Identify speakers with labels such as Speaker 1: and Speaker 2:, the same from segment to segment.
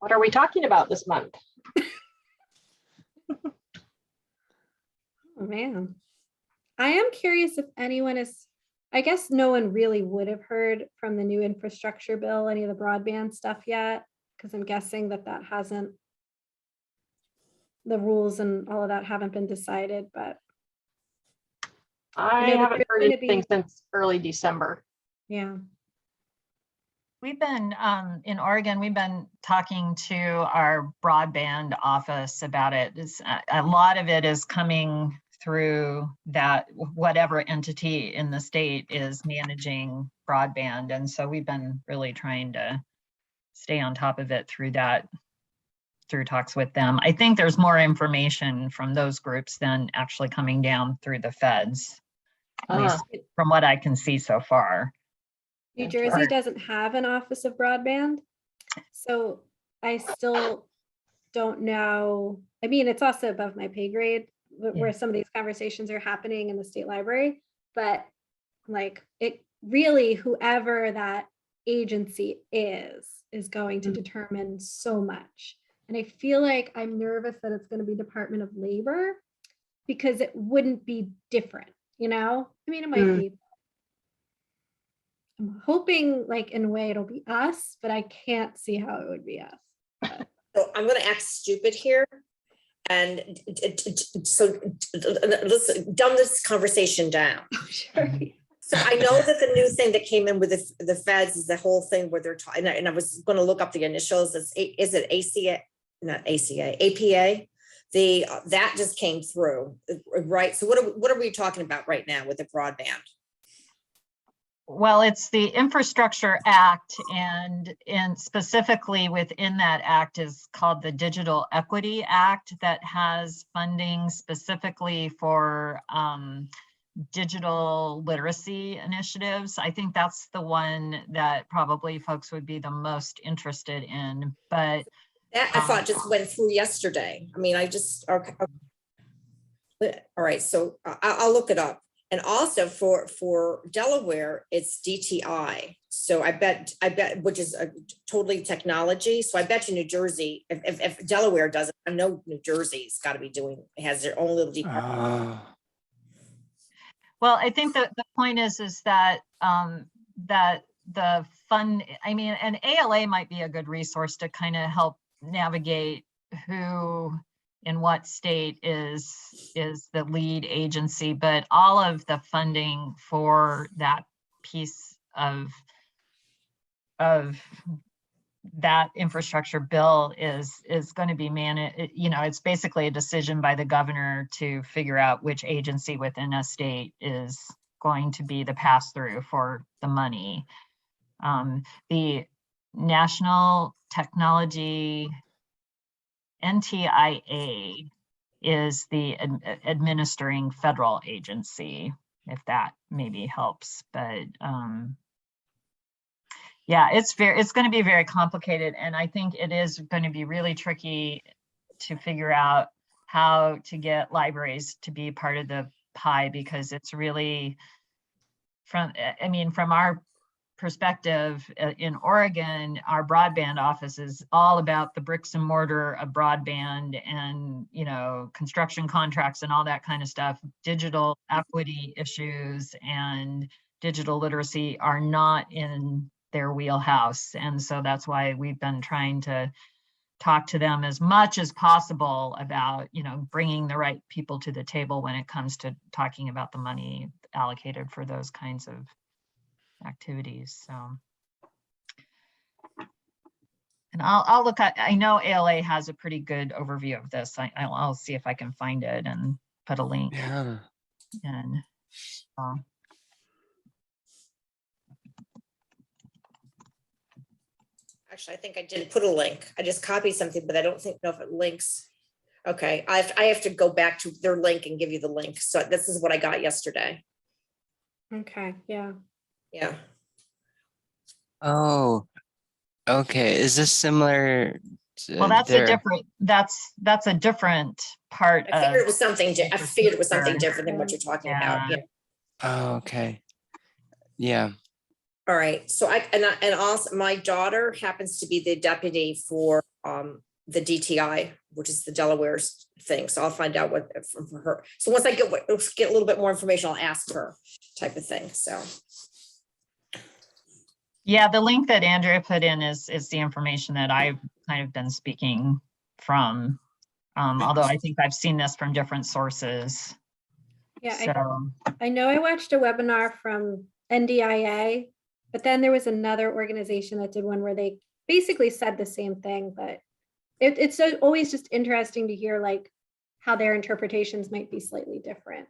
Speaker 1: What are we talking about this month?
Speaker 2: Oh, man. I am curious if anyone is, I guess no one really would have heard from the new infrastructure bill, any of the broadband stuff yet, because I'm guessing that hasn't, the rules and all of that haven't been decided, but
Speaker 1: I
Speaker 2: know that
Speaker 1: haven't
Speaker 2: there's
Speaker 1: heard
Speaker 2: gonna
Speaker 1: anything
Speaker 2: be-
Speaker 1: since early December.
Speaker 2: yeah.
Speaker 3: We've been, in Oregon, we've been talking to our broadband office about it. A lot of it is coming through that whatever entity in the state is managing broadband. And so we've been really trying to stay on top of it through talks with them. I think there's more information from those groups than actually coming down through the feds, at least from what I can see so far.
Speaker 2: New Jersey doesn't have an office of broadband, so I still don't know. I mean, it's also above my pay grade where some of these conversations are happening in the state library, but like it really, whoever that agency is going to determine so much. And I feel like I'm nervous that it's going to be Department of Labor because it wouldn't be different, you know? I mean, it might be. I'm hoping like in a way it'll be us, but I can't see how it would be us.
Speaker 4: So I'm going to act stupid here. And so let's dumb this conversation down.
Speaker 2: Oh, sure.
Speaker 4: So I know that the new thing that came in with the feds is the whole thing where they're talking, and I was going to look up the initials. Is it ACA, not ACA, APA? That just came through, right? So what are we talking about right now with the broadband?
Speaker 3: Well, it's the Infrastructure Act, and specifically within that act is called the Digital Equity Act that has funding specifically for digital literacy initiatives. I think that's the one that probably folks would be the most interested in, but
Speaker 4: that I thought just went through yesterday. I mean, okay. All right, so I'll look it up. And also for Delaware, it's DTI. So I bet, which is a totally technology. So I bet you New Jersey, if Delaware does it, I know New Jersey's got to be has their own little department.
Speaker 3: Well, I think that the point is that that the fund, I mean, and ALA might be a good resource to kind of help navigate who in what state is the lead agency, but all of the funding for that piece of that infrastructure bill is going to be managed. You know, it's basically a decision by the governor to figure out which agency within a state is going to be the pass-through for the money. The National Technology NTIA is the administering federal agency, if that maybe helps. But yeah, it's going to be very complicated, and I think it is going to be really tricky to figure out how to get libraries to be part of the pie, because it's really from our perspective in Oregon, our broadband office is all about the bricks and mortar of broadband and, you know, construction contracts and all that kind of stuff. Digital equity issues and digital literacy are not in their wheelhouse. And so that's why we've been trying to talk to them as much as possible about, you know, bringing the right people to the table when it comes to talking about the money allocated for those kinds of activities. So, and I'll look at, I know ALA has a pretty good overview of this. I'll see if I can find it and put a link.
Speaker 5: Yeah.
Speaker 3: And
Speaker 4: Actually, I think I did put a link. I just copied something, but I don't know if it links. Okay, I have to go back to their link and give you the link. So this is what I got yesterday.
Speaker 2: Okay, yeah.
Speaker 4: Yeah.
Speaker 5: Oh, okay. Is this similar to
Speaker 3: well, that's a different part
Speaker 4: I figured
Speaker 3: of
Speaker 4: it was something. I figured it was something different than what you're talking about. Yeah.
Speaker 5: Oh, okay. Yeah.
Speaker 4: All right, so and also my daughter happens to be the deputy for the DTI, which is the Delaware's thing. So I'll find out what from her. So once I get a little bit more information, I'll ask her type of thing. So
Speaker 3: Yeah, the link that Andrea put in is the information that I've kind of been speaking from. Although I think I've seen this from different sources.
Speaker 2: Yeah,
Speaker 3: So,
Speaker 2: I know I watched a webinar from NDIA, but then there was another organization that did one where they basically said the same thing, but it's always just interesting to hear like how their interpretations might be slightly different.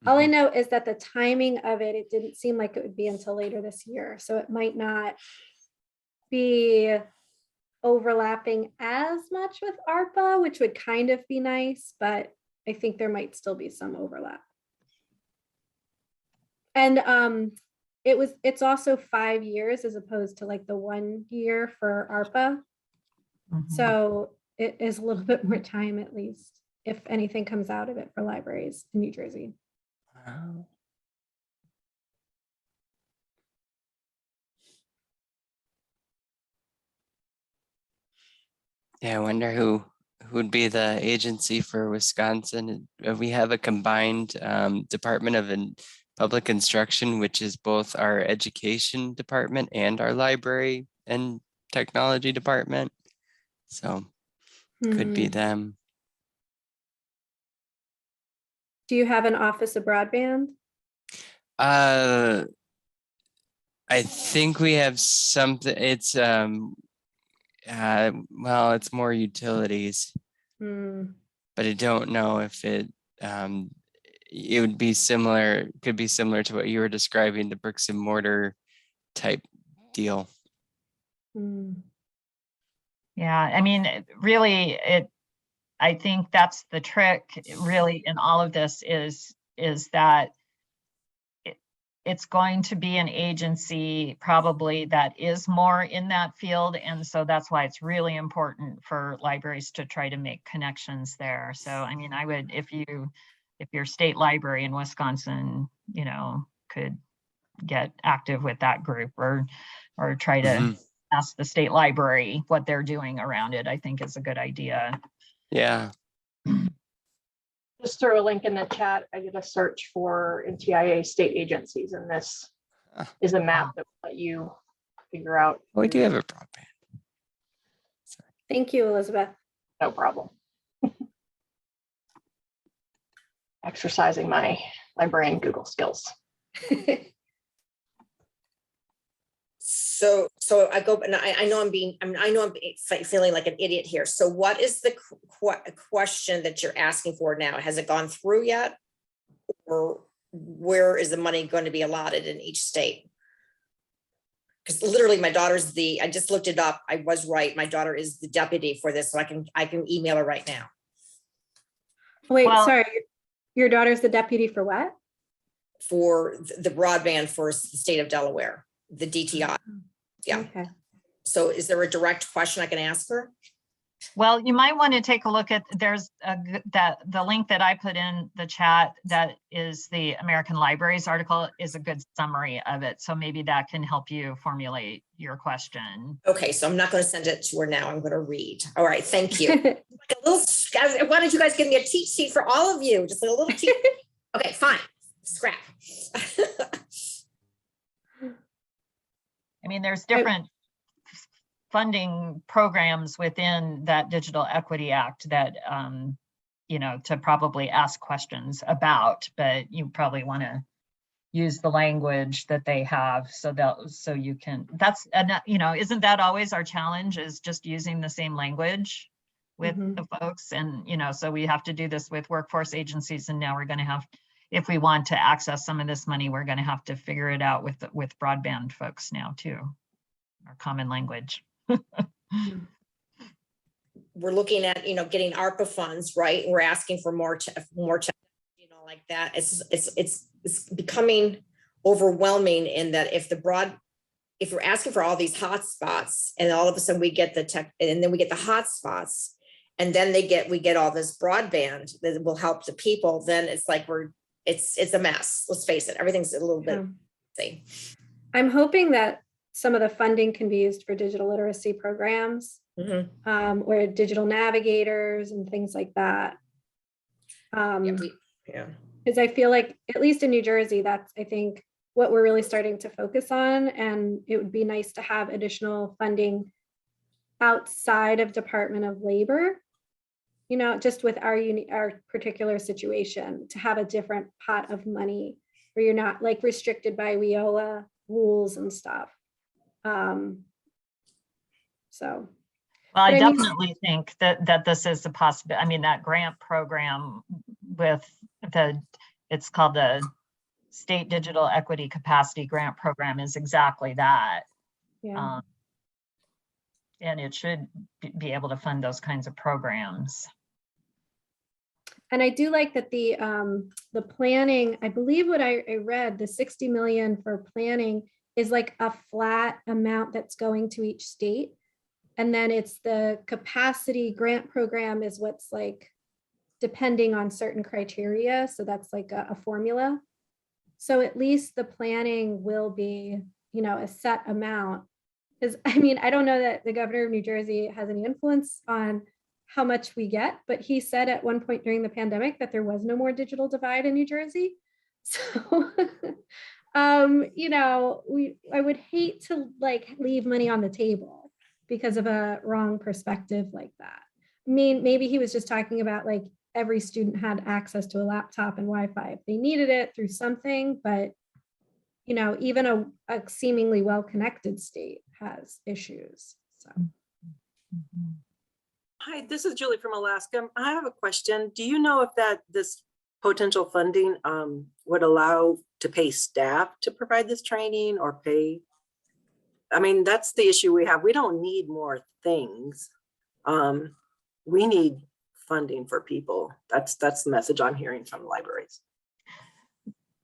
Speaker 2: All I know is that the timing of it, it didn't seem like it would be until later this year. So it might not be overlapping as much with ARPA, which would kind of be nice, but I think there might still be some overlap. And it's also 5 years as opposed to like the 1 year for ARPA.
Speaker 3: mhm.
Speaker 2: So it is a little bit more time, at least, if anything comes out of it for libraries in New Jersey.
Speaker 5: Wow. Yeah, I wonder who would be the agency for Wisconsin. We have a combined Department of Public Instruction, which is both our education department and our library and technology department. So could be
Speaker 2: Hmm.
Speaker 5: them.
Speaker 2: Do you have an office of broadband?
Speaker 5: I think we have something. It's well, it's more utilities,
Speaker 2: Hmm.
Speaker 5: but I don't know if it would be similar, could be similar to what you were describing, the bricks and mortar type deal.
Speaker 2: Hmm.
Speaker 3: Yeah, I mean, really, I think that's the trick really in all of this is that it's going to be an agency probably that is more in that field. And so that's why it's really important for libraries to try to make connections there. So, I mean, I would, if your state library in Wisconsin, could get active with that group or try to
Speaker 5: Mhm.
Speaker 3: ask the state library what they're doing around it, I think is a good idea.
Speaker 5: Yeah.
Speaker 1: Just throw a link in the chat. I did a search for NTIA state agencies, and this is a map that will let you figure out.
Speaker 5: Oh, we do have a broadband.
Speaker 2: Thank you, Elizabeth.
Speaker 1: No problem. Exercising my brain Google skills.
Speaker 4: So I go, and I know I'm feeling like an idiot here. So what is the question that you're asking for now? Has it gone through yet? Or where is the money going to be allotted in each state? Because literally my daughter's I just looked it up. I was right. My daughter is the deputy for this. So I can email her right now.
Speaker 2: Wait,
Speaker 3: Well-
Speaker 2: sorry. Your daughter's the deputy for what?
Speaker 4: For the broadband for the state of Delaware, the DTI. Yeah.
Speaker 2: Okay.
Speaker 4: So is there a direct question I can ask her?
Speaker 3: Well, you might want to take a look at, there's the link that I put in the chat that is the American Libraries article is a good summary of it. So maybe that can help you formulate your question.
Speaker 4: Okay, so I'm not going to send it to her now. I'm going to read. All right, thank you. Like a little, why don't you guys give me a cheat sheet for all of you? Just like a little cheat. Okay, fine. Scrap.
Speaker 3: I mean, there's different funding programs within that Digital Equity Act that, to probably ask questions about, but you probably want to use the language that they have so you can, isn't that always our challenge, is just using the same language with the folks? And, so we have to do this with workforce agencies, and now we're going to have, if we want to access some of this money, we're going to have to figure it out with broadband folks now too, our common language.
Speaker 4: We're looking at, getting ARPA funds, right? We're asking for more, like that. It's becoming overwhelming in that if we're asking for all these hotspots and all of a sudden we get the tech and then we get the hotspots and then we get all this broadband that will help the people, then it's like it's a mess. Let's face it. Everything's a little bit.
Speaker 2: I'm hoping that some of the funding can be used for digital literacy programs,
Speaker 4: Mhm.
Speaker 2: or digital navigators and things like that.
Speaker 4: Yeah,
Speaker 2: Because
Speaker 4: yeah.
Speaker 2: I feel like, at least in New Jersey, that's, I think, what we're really starting to focus on. And it would be nice to have additional funding outside of Department of Labor, you know, just with our particular situation, to have a different pot of money where you're not like restricted by WIOA rules and stuff. So,
Speaker 3: Well, I
Speaker 2: but I mean-
Speaker 3: definitely think that this is a possibility. I mean, that grant program with it's called the State Digital Equity Capacity Grant Program, is exactly that.
Speaker 2: yeah.
Speaker 3: And it should be able to fund those kinds of programs.
Speaker 2: And I do like that the planning, I believe what I read, the 60 million for planning is like a flat amount that's going to each state. And then it's the capacity grant program is what's like depending on certain criteria. So that's like a formula. So at least the planning will be, you know, a set amount. Because I mean, I don't know that the governor of New Jersey has any influence on how much we get, but he said at one point during the pandemic that there was no more digital divide in New Jersey. So, you know, I would hate to like leave money on the table because of a wrong perspective like that. I mean, maybe he was just talking about like every student had access to a laptop and Wi-Fi if they needed it through something, but you know, even a seemingly well-connected state has issues. So.
Speaker 6: Hi, this is Julie from Alaska. I have a question. Do you know if this potential funding would allow to pay staff to provide this training or pay? I mean, that's the issue we have. We don't need more things. We need funding for people. That's the message I'm hearing from the libraries.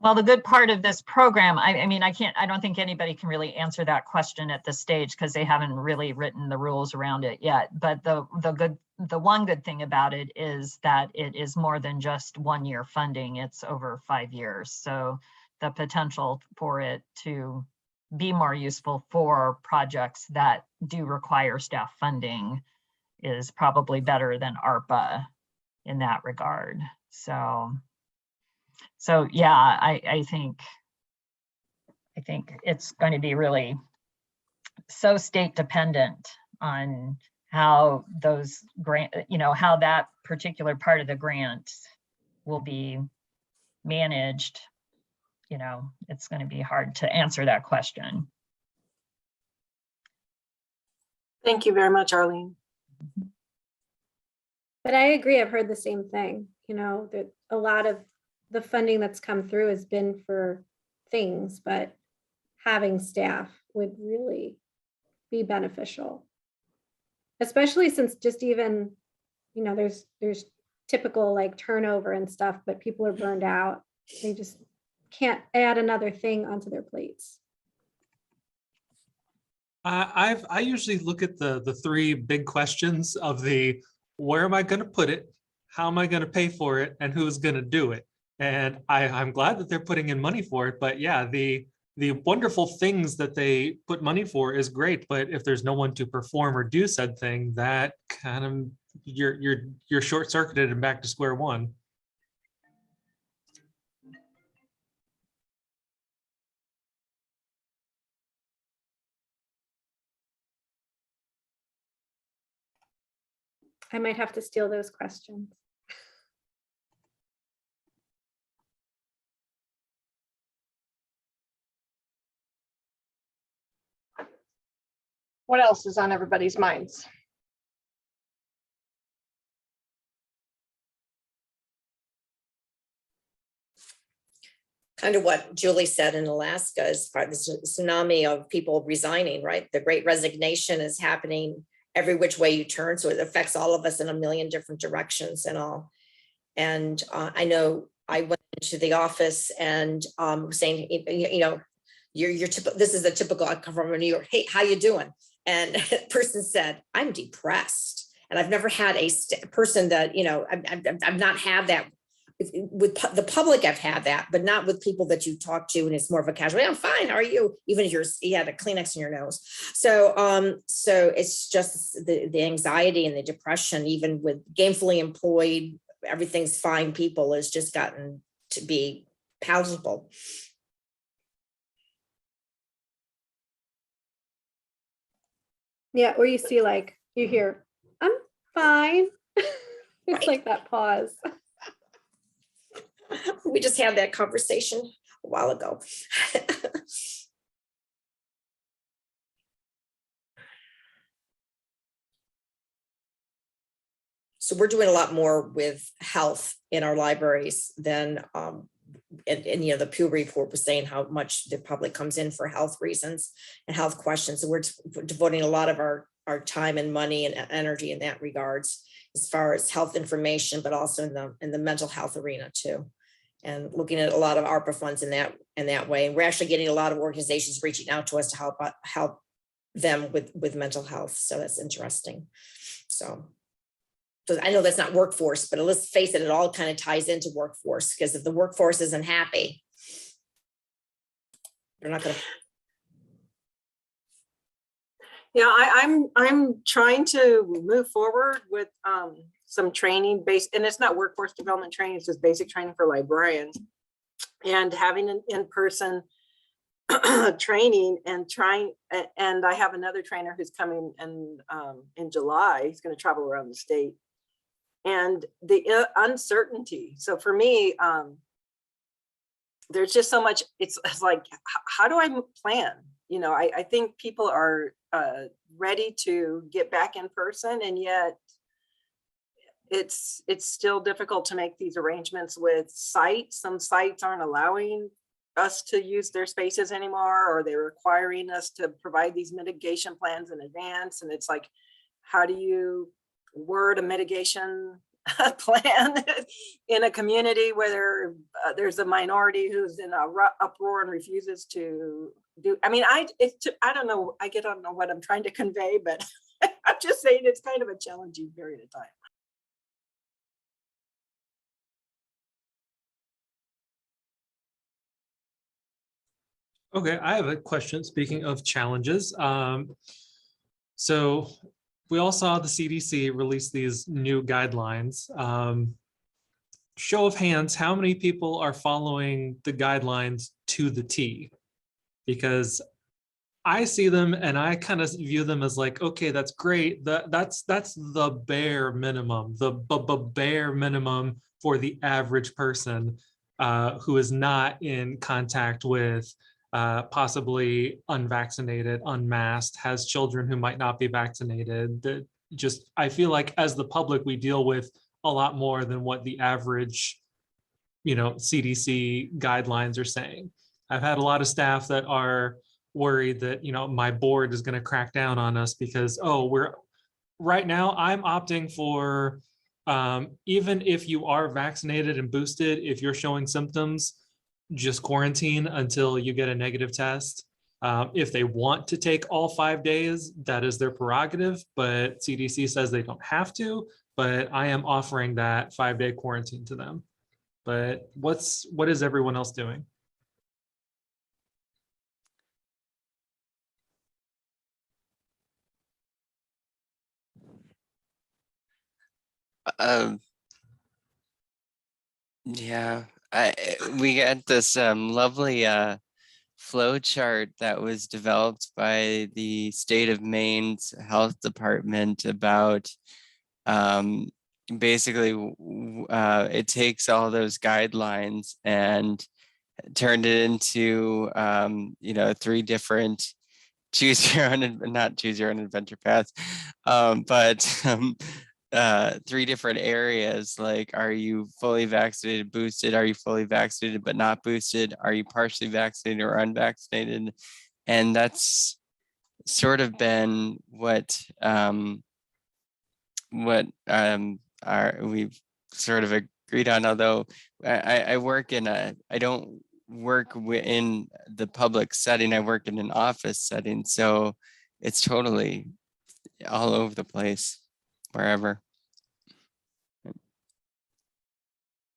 Speaker 3: Well, the good part of this program, I mean, I don't think anybody can really answer that question at this stage because they haven't really written the rules around it yet. But the one good thing about it is that it is more than just 1 year funding. It's over 5 years. So the potential for it to be more useful for projects that do require staff funding is probably better than ARPA in that regard. So yeah, I think it's going to be really so state dependent on how those grant, you know, how that particular part of the grant will be managed. You know, it's going to be hard to answer that question.
Speaker 6: Thank you very much, Arlene.
Speaker 2: But I agree, I've heard the same thing, you know, that a lot of the funding that's come through has been for things, but having staff would really be beneficial. Especially since just even, you know, there's typical like turnover and stuff, but people are burned out. They just can't add another thing onto their plates.
Speaker 7: I usually look at the three big questions of where am I going to put it, how am I going to pay for it, and who's going to do it. And I'm glad that they're putting in money for it. But yeah, the wonderful things that they put money for is great. But if there's no one to perform or do said thing, that kind of you're short-circuited and back to square one.
Speaker 2: I might have to steal those questions.
Speaker 1: What else is on everybody's minds?
Speaker 4: Kind of what Julie said in Alaska as far as the tsunami of people resigning, right? The great resignation is happening every which way you turn. So it affects all of us in a million different directions and all. And I know I went into the office and saying, you know, you're typical. This is a typical, I come from New York. Hey, how you doing? And the person said, I'm depressed. And I've never had a person that, you know, I've not had that with the public, I've had that, but not with people that you talk to, and it's more of a casual, "Hey, I'm fine, how are you?" Even if you had a Kleenex in your nose. So it's just the anxiety and the depression, even with gainfully employed, everything's fine people, has just gotten to be palatable.
Speaker 2: Yeah, or you see like, you hear, "I'm fine." It's
Speaker 4: Right.
Speaker 2: like that pause.
Speaker 4: We just had that conversation a while ago. So we're doing a lot more with health in our libraries than, and the Pew report was saying how much the public comes in for health reasons and health questions. So we're devoting a lot of our time and money and energy in that regards, as far as health information, but also in the mental health arena too. And looking at a lot of ARPA funds in that way. And we're actually getting a lot of organizations reaching out to us to help them with mental health. So that's interesting. So I know that's not workforce, but let's face it, it all kind of ties into workforce, because if the workforce isn't happy, they're not going to.
Speaker 6: Yeah, I'm trying to move forward with some training based, and it's not workforce development training, it's just basic training for librarians, and having an in-person training and and I have another trainer who's coming in July. He's going to travel around the state, and the uncertainty. So for me, there's just so much, it's like, how do I plan? I think people are ready to get back in person, and yet it's still difficult to make these arrangements with sites. Some sites aren't allowing us to use their spaces anymore, or they're requiring us to provide these mitigation plans in advance. And it's like, how do you word a mitigation plan in a community where there's a minority who's in a uproar and refuses to do? I mean, I don't know. I don't know what I'm trying to convey, but I'm just saying it's kind of a challenging period of time.
Speaker 7: Okay, I have a question. Speaking of challenges, so we all saw the CDC release these new guidelines. Show of hands, how many people are following the guidelines to the T? Because I see them and I kind of view them as like, okay, that's great. That's the bare minimum, the bare minimum for the average person who is not in contact with possibly unvaccinated, unmasked, has children who might not be vaccinated. That just, I feel like as the public, we deal with a lot more than what the average, CDC guidelines are saying. I've had a lot of staff that are worried that, my board is going to crack down on us because, right now I'm opting for, even if you are vaccinated and boosted, if you're showing symptoms, just quarantine until you get a negative test. If they want to take all 5 days, that is their prerogative, but CDC says they don't have to, but I am offering that 5-day quarantine to them. But what is everyone else doing?
Speaker 5: Yeah, we got this lovely flow chart that was developed by the state of Maine's health department about basically it takes all those guidelines and turned it into 3 different not choose your own adventure paths, but 3 different areas, like, are you fully vaccinated, boosted? Are you fully vaccinated but not boosted? Are you partially vaccinated or unvaccinated? And that's sort of been what we've sort of agreed on. Although I work in I don't work in the public setting, I work in an office setting, so it's totally all over the place, wherever.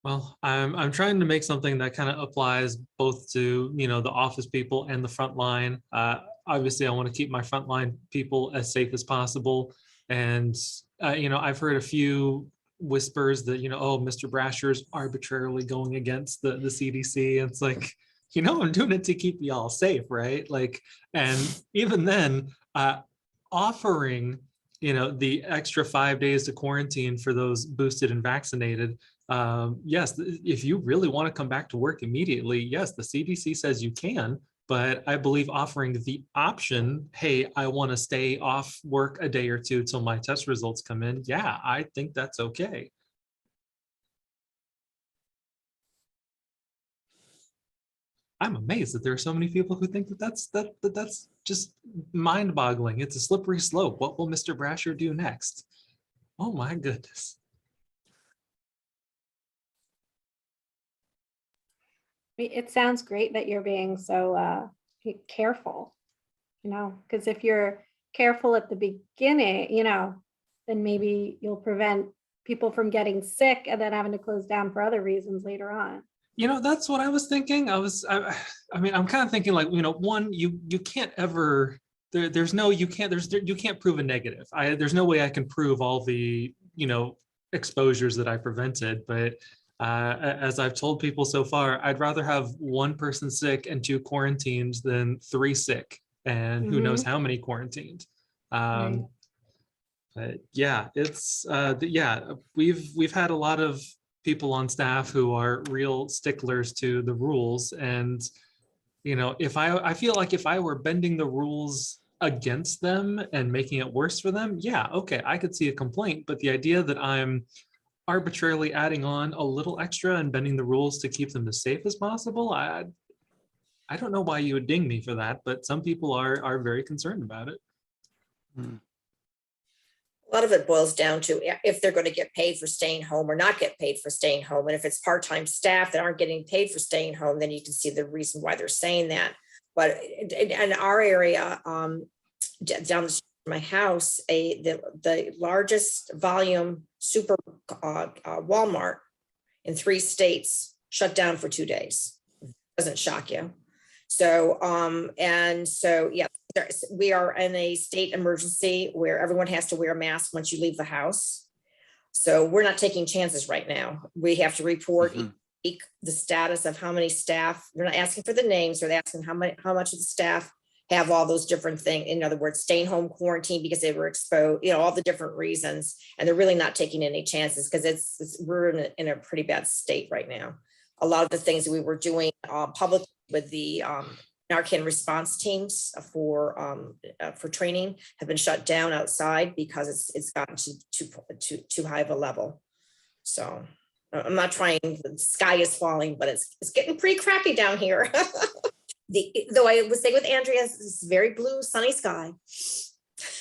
Speaker 7: Well, I'm trying to make something that kind of applies both to, you know, the office people and the front line. Obviously, I want to keep my frontline people as safe as possible. And, you know, I've heard a few whispers that, you know, oh, Mr. Brasher's arbitrarily going against the CDC. And it's like, you know, I'm doing it to keep y'all safe, right? Like, and even then, offering, you know, the extra 5 days to quarantine for those boosted and vaccinated. Yes, if you really want to come back to work immediately, yes, the CDC says you can, but I believe offering the option, hey, I want to stay off work a day or two till my test results come in. Yeah, I think that's okay. I'm amazed that there are so many people who think that that's just mind-boggling. It's a slippery slope. What will Mr. Brasher do next? Oh my goodness.
Speaker 2: It sounds great that you're being so careful, you know, because if you're careful at the beginning, you know, then maybe you'll prevent people from getting sick and then having to close down for other reasons later on.
Speaker 7: You know, that's what I was thinking. I mean, I'm kind of thinking like, you know, one, you can't ever, there's no, you can't prove a negative. There's no way I can prove all the, you know, exposures that I prevented, but as I've told people so far, I'd rather have one person sick and 2 quarantines than 3 sick and who knows how many quarantined.
Speaker 2: Right.
Speaker 7: But yeah, it's yeah, we've had a lot of people on staff who are real sticklers to the rules, and you know, if I feel like if I were bending the rules against them and making it worse for them, yeah, okay, I could see a complaint. But the idea that I'm arbitrarily adding on a little extra and bending the rules to keep them as safe as possible, I don't know why you would ding me for that, but some people are very concerned about it.
Speaker 5: Hmm.
Speaker 4: A lot of it boils down to if they're going to get paid for staying home or not get paid for staying home. And if it's part-time staff that aren't getting paid for staying home, then you can see the reason why they're saying that. But in our area, down the street from my house, the largest volume super Walmart in 3 states shut down for 2 days. Doesn't shock you. So, and so, yeah, we are in a state emergency where everyone has to wear a mask once you leave the house. So we're not taking chances right now. We have to report the status of how many staff. They're not asking for the names, they're asking how much of the staff have all those different things. In other words, staying home quarantine because they were exposed, you know, all the different reasons. And they're really not taking any chances because we're in a pretty bad state right now. A lot of the things that we were doing publicly with the Narcan response teams for training have been shut down outside because it's gotten too high of a level. So I'm not trying, the sky is falling, but it's getting pretty crappy down here. Though I would say with Andrea, it's very blue, sunny sky.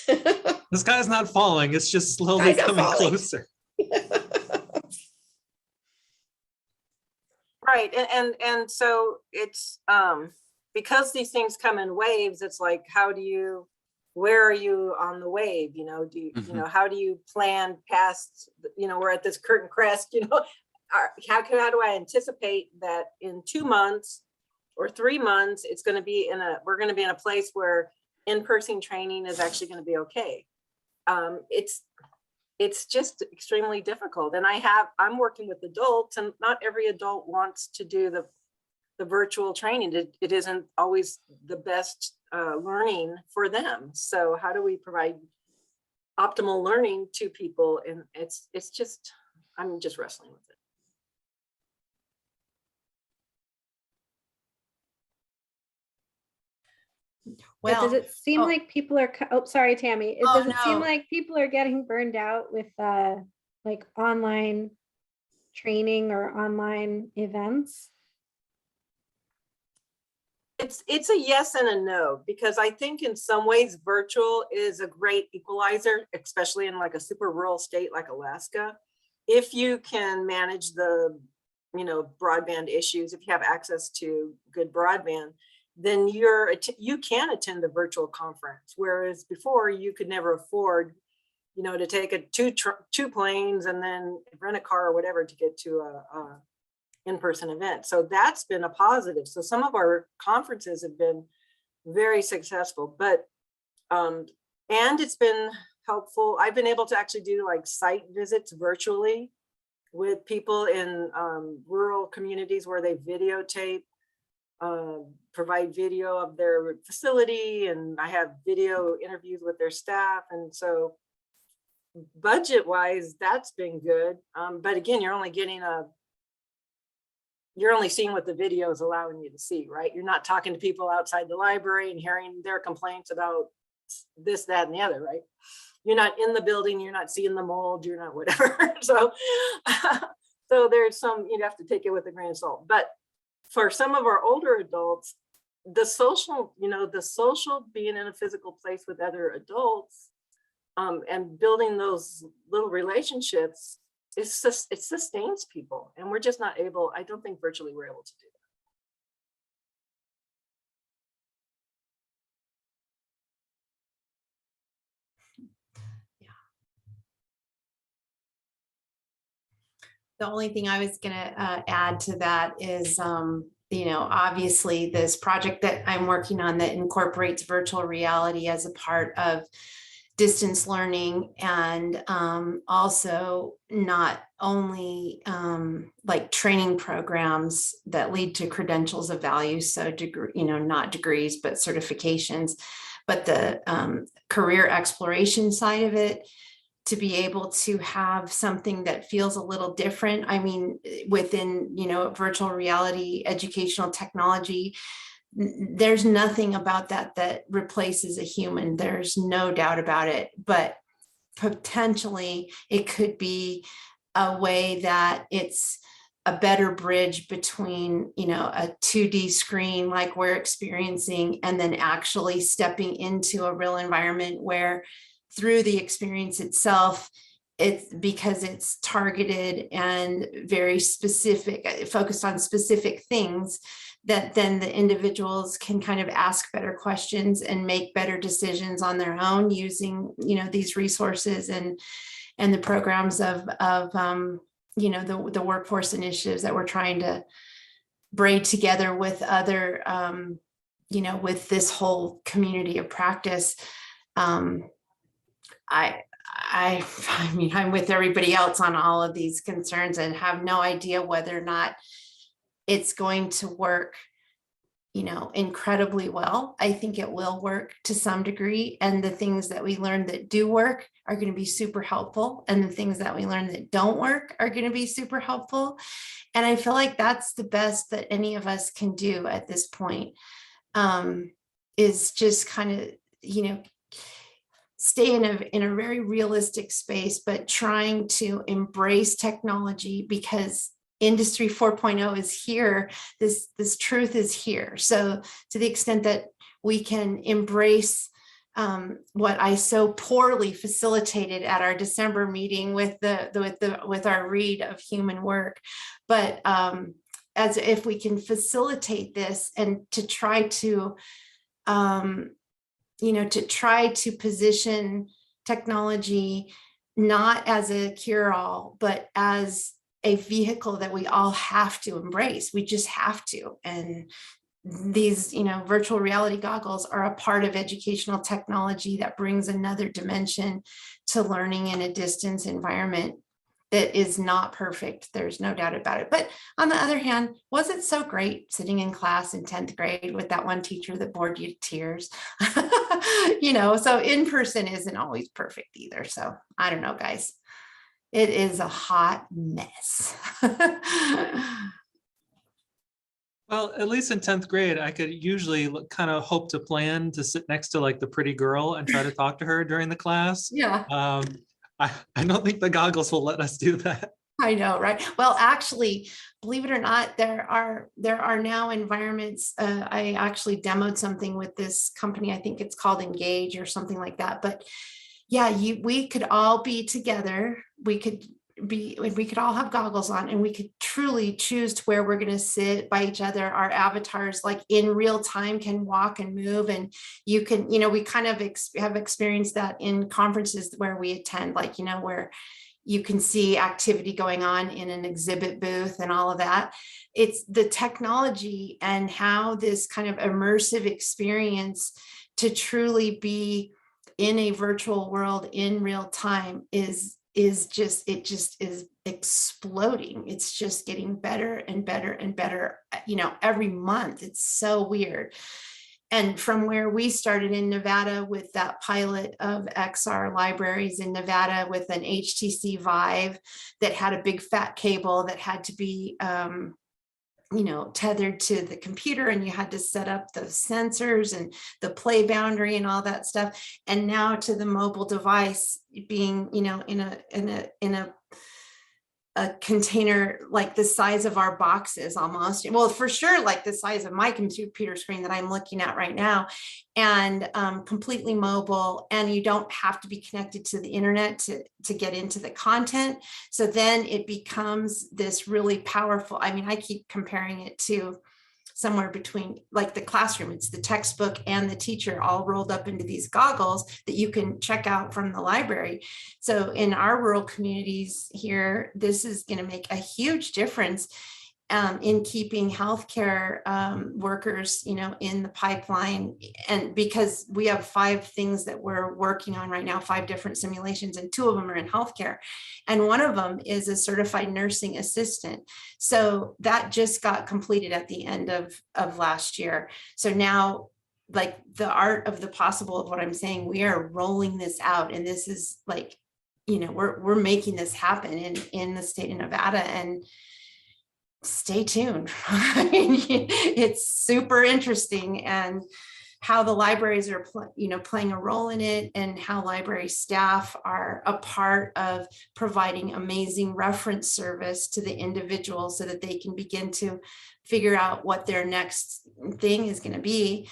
Speaker 7: The sky's not falling, it's just slowly coming closer.
Speaker 6: Right, and so it's because these things come in waves, it's like, where are you on the wave? You know, you know, how do you plan past, you know, we're at this curtain crest, you know, how do I anticipate that in 2 months or 3 months, we're going to be in a place where in-person training is actually going to be okay. It's just extremely difficult. And I'm working with adults, and not every adult wants to do the virtual training. It isn't always the best learning for them. So how do we provide optimal learning to people? And it's just, I'm just wrestling with it.
Speaker 2: But does it seem like people are, oh, sorry, Tammy. Does it seem
Speaker 8: no.
Speaker 2: like people are getting burned out with like online training or online events?
Speaker 6: It's a yes and a no, because I think in some ways virtual is a great equalizer, especially in like a super rural state like Alaska. If you can manage the, you know, broadband issues, if you have access to good broadband, then you can attend the virtual conference. Whereas before you could never afford, you know, to take two planes and then rent a car or whatever to get to in-person event. So that's been a positive. So some of our conferences have been very successful, but and it's been helpful. I've been able to actually do like site visits virtually with people in rural communities where they videotape, provide video of their facility, and I have video interviews with their staff. And so budget wise, that's been good. But again, you're only seeing what the video is allowing you to see, right? You're not talking to people outside the library and hearing their complaints about this, that, and the other, right? You're not in the building, you're not seeing the mold, you're not whatever. So, so there's some, you'd have to take it with a grain of salt. But for some of our older adults, the social being in a physical place with other adults and building those little relationships, it sustains people. And we're just not able, I don't think virtually we're able to do that.
Speaker 8: The only thing I was going to add to that is, obviously this project that I'm working on that incorporates virtual reality as a part of distance learning, and also not only like training programs that lead to credentials of value, so not degrees, but certifications, but the career exploration side of it, to be able to have something that feels a little different. I mean, within, virtual reality, educational technology, there's nothing about that replaces a human. There's no doubt about it, but potentially it could be a way that it's a better bridge between, a 2D screen like we're experiencing, and then actually stepping into a real environment where through the experience itself, it's because it's targeted and very specific, focused on specific things, that then the individuals can kind of ask better questions and make better decisions on their own using, these resources and the programs of the workforce initiatives that we're trying to braid together with other, with this whole community of practice. I mean, I'm with everybody else on all of these concerns and have no idea whether or not it's going to work, incredibly well. I think it will work to some degree. And the things that we learn that do work are going to be super helpful. And the things that we learn that don't work are going to be super helpful. And I feel like that's the best that any of us can do at this point, is just kind of, stay in a very realistic space, but trying to embrace technology, because industry 4.0 is here. This truth is here. So to the extent that we can embrace what I so poorly facilitated at our December meeting with our read of human work, but as if we can facilitate this and to try to position technology not as a cure-all, but as a vehicle that we all have to embrace. We just have to. And these, virtual reality goggles are a part of educational technology that brings another dimension to learning in a distance environment that is not perfect. There's no doubt about it. But on the other hand, was it so great sitting in class in 10th grade with that one teacher that bored you to tears? So in person isn't always perfect either. So I don't know, guys. It is a hot mess.
Speaker 7: Well, at least in 10th grade, I could usually kind of hope to plan to sit next to like the pretty girl and try to talk to her during the class.
Speaker 8: Yeah.
Speaker 7: I don't think the goggles will let us do that.
Speaker 8: I know, right? Well, actually, believe it or not, there are now environments. I actually demoed something with this company. I think it's called Engage or something like that. But yeah, we could all be together. We could all have goggles on, and we could truly choose to where we're going to sit by each other. Our avatars, like in real time, can walk and move, and you can, we kind of have experienced that in conferences where we attend, like, where you can see activity going on in an exhibit booth and all of that. It's the technology and how this kind of immersive experience to truly be in a virtual world in real time is just is exploding. It's just getting better and better and better, every month. It's so weird. And from where we started in Nevada with that pilot of XR libraries in Nevada with an HTC Vive that had a big fat cable that had to be tethered to the computer, and you had to set up the sensors and the play boundary and all that stuff. And now to the mobile device being, in a container like the size of our boxes almost. Well, for sure, like the size of my computer screen that I'm looking at right now, and completely mobile, and you don't have to be connected to the internet to get into the content. So then it becomes this really powerful, I keep comparing it to somewhere between like the classroom. It's the textbook and the teacher all rolled up into these goggles that you can check out from the library. So in our rural communities here, this is going to make a huge difference in keeping healthcare workers, in the pipeline. And because we have 5 things that we're working on right now, 5 different simulations, and 2 of them are in healthcare. And one of them is a certified nursing assistant. So that just got completed at the end of last year. So now, like, the art of the possible of what I'm saying, we are rolling this out. And this is like, we're making this happen in the state of Nevada. And stay tuned. It's super interesting, and how the libraries are playing a role in it, and how library staff are a part of providing amazing reference service to the individual so that they can begin to figure out what their next thing is going to be,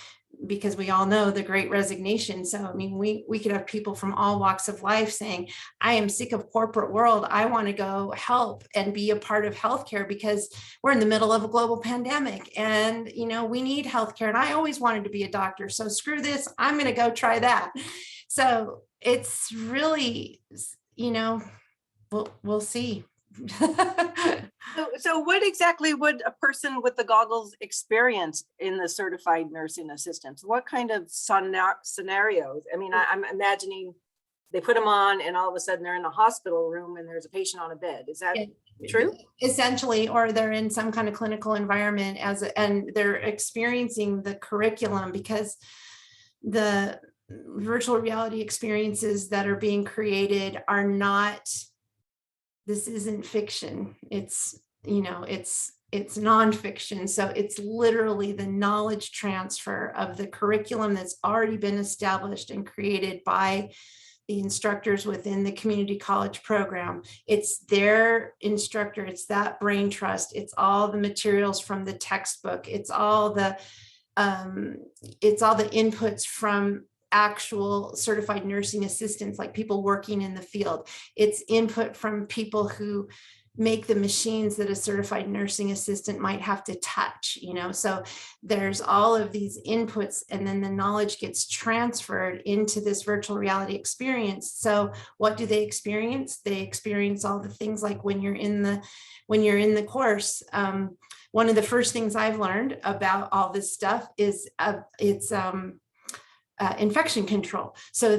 Speaker 8: because we all know the Great Resignation. So, we could have people from all walks of life saying, I am sick of corporate world. I want to go help and be a part of healthcare because we're in the middle of a global pandemic, and, we need healthcare. And I always wanted to be a doctor. So screw this. I'm going to go try that. So it's really, we'll see.
Speaker 6: So what exactly would a person with the goggles experience in the certified nursing assistants? What kind of scenarios? I'm imagining they put them on and all of a sudden they're in a hospital room and there's a patient on a bed. Is that true?
Speaker 8: Essentially, or they're in some kind of clinical environment and they're experiencing the curriculum, because the virtual reality experiences that are being created are not, this isn't fiction. It's nonfiction. So it's literally the knowledge transfer of the curriculum that's already been established and created by the instructors within the community college program. It's their instructor. It's that brain trust. It's all the materials from the textbook. It's all the inputs from actual certified nursing assistants, like people working in the field. It's input from people who make the machines that a certified nursing assistant might have to touch, so there's all of these inputs, and then the knowledge gets transferred into this virtual reality experience. So what do they experience? They experience all the things like when you're in the course. One of the first things I've learned about all this stuff is infection control. So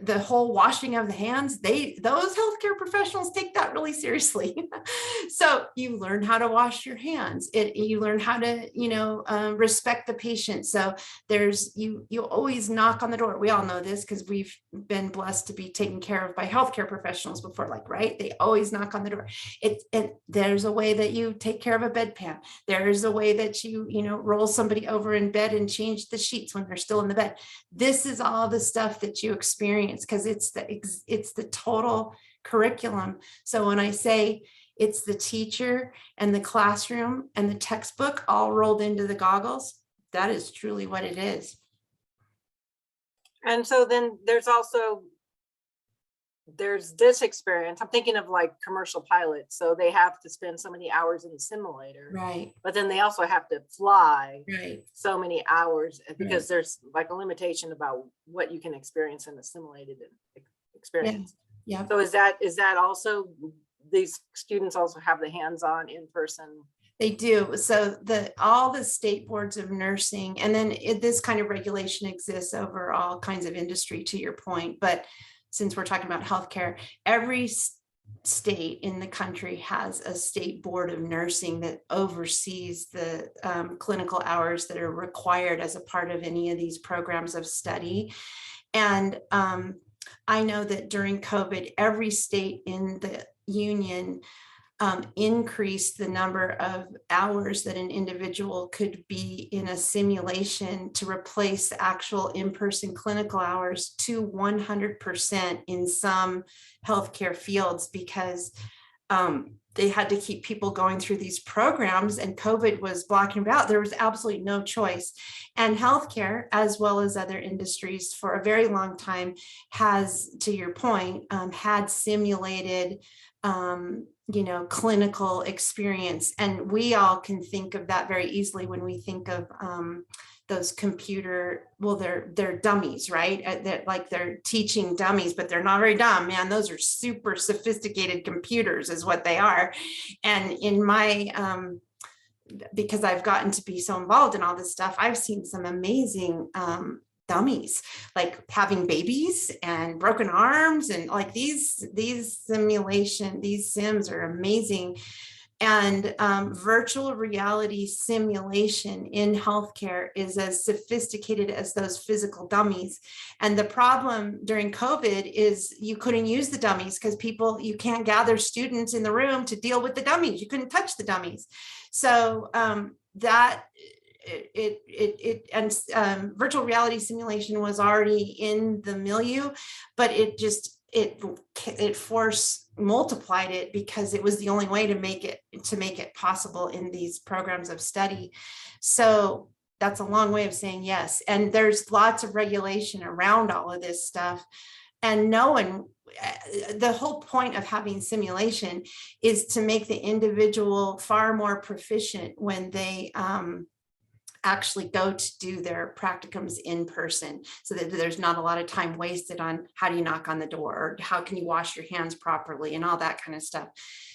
Speaker 8: the whole washing of the hands, those healthcare professionals take that really seriously. So you learn how to wash your hands. You learn how to, respect the patient. So you always knock on the door. We all know this because we've been blessed to be taken care of by healthcare professionals before, right? They always knock on the door. And there's a way that you take care of a bedpan. There's a way that you, roll somebody over in bed and change the sheets when they're still in the bed. This is all the stuff that you experience, because it's the total curriculum. So when I say it's the teacher and the classroom and the textbook all rolled into the goggles, that is truly what it is.
Speaker 6: And so then there's this experience. I'm thinking of like commercial pilots. So they have to spend so many hours in the simulator,
Speaker 8: Right?
Speaker 6: but then they also have to fly
Speaker 8: Right.
Speaker 6: so many hours, because there's like a limitation about what you can experience in a simulated experience.
Speaker 8: Yep.
Speaker 6: So is that also, these students also have the hands-on in-person?
Speaker 8: They do. So all the state boards of nursing, and then this kind of regulation exists over all kinds of industry, to your point. But since we're talking about healthcare, every state in the country has a state board of nursing that oversees the clinical hours that are required as a part of any of these programs of study. And I know that during COVID, every state in the union increased the number of hours that an individual could be in a simulation to replace the actual in-person clinical hours to 100% in some healthcare fields, because they had to keep people going through these programs, and COVID was blocking them out. There was absolutely no choice. And healthcare, as well as other industries, for a very long time has, to your point, had simulated clinical experience. And we all can think of that very easily when we think of those computer, well, they're dummies, right? They're teaching dummies, but they're not very dumb, man. Those are super sophisticated computers is what they are. And in my, because I've gotten to be so involved in all this stuff, I've seen some amazing dummies, like having babies and broken arms, and like these sims are amazing. And virtual reality simulation in healthcare is as sophisticated as those physical dummies. And the problem during COVID is you couldn't use the dummies because you can't gather students in the room to deal with the dummies. You couldn't touch the dummies. So virtual reality simulation was already in the milieu, but it force multiplied it because it was the only way to make it possible in these programs of study. So that's a long way of saying yes. And there's lots of regulation around all of this stuff. And the whole point of having simulation is to make the individual far more proficient when they actually go to do their practicums in person, so that there's not a lot of time wasted on how do you knock on the door, or how can you wash your hands properly, and all that kind of stuff.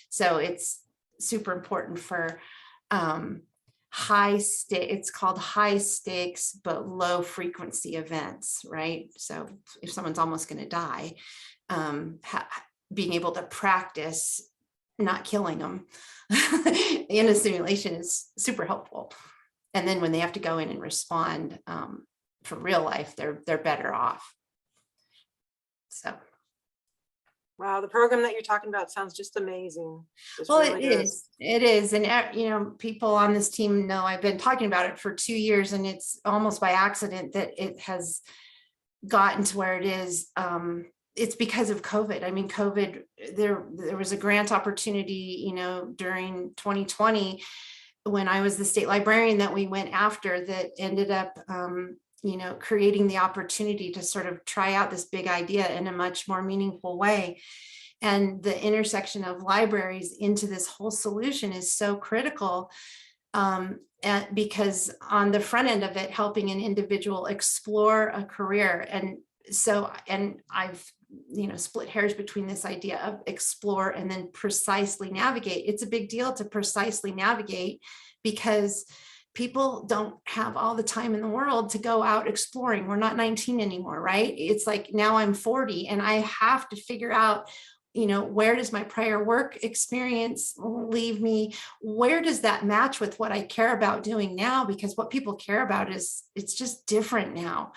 Speaker 8: So it's super important for it's called high stakes but low frequency events, right? So if someone's almost going to die, being able to practice not killing them in a simulation is super helpful. And then when they have to go in and respond for real life, they're better off. So.
Speaker 6: Wow, the program that you're talking about sounds just amazing.
Speaker 8: Well, it is. And, people on this team know I've been talking about it for 2 years, and it's almost by accident that it has gotten to where it is. It's because of COVID. I mean, COVID, there was a grant opportunity, during 2020, when I was the state librarian, that we went after, that ended up, creating the opportunity to sort of try out this big idea in a much more meaningful way. And the intersection of libraries into this whole solution is so critical, because on the front end of it, helping an individual explore a career. And I've split hairs between this idea of explore and then precisely navigate. It's a big deal to precisely navigate, because people don't have all the time in the world to go out exploring. We're not 19 anymore, right? It's like, now I'm 40 and I have to figure out, where does my prior work experience leave me? Where does that match with what I care about doing now? Because what people care about it's just different now.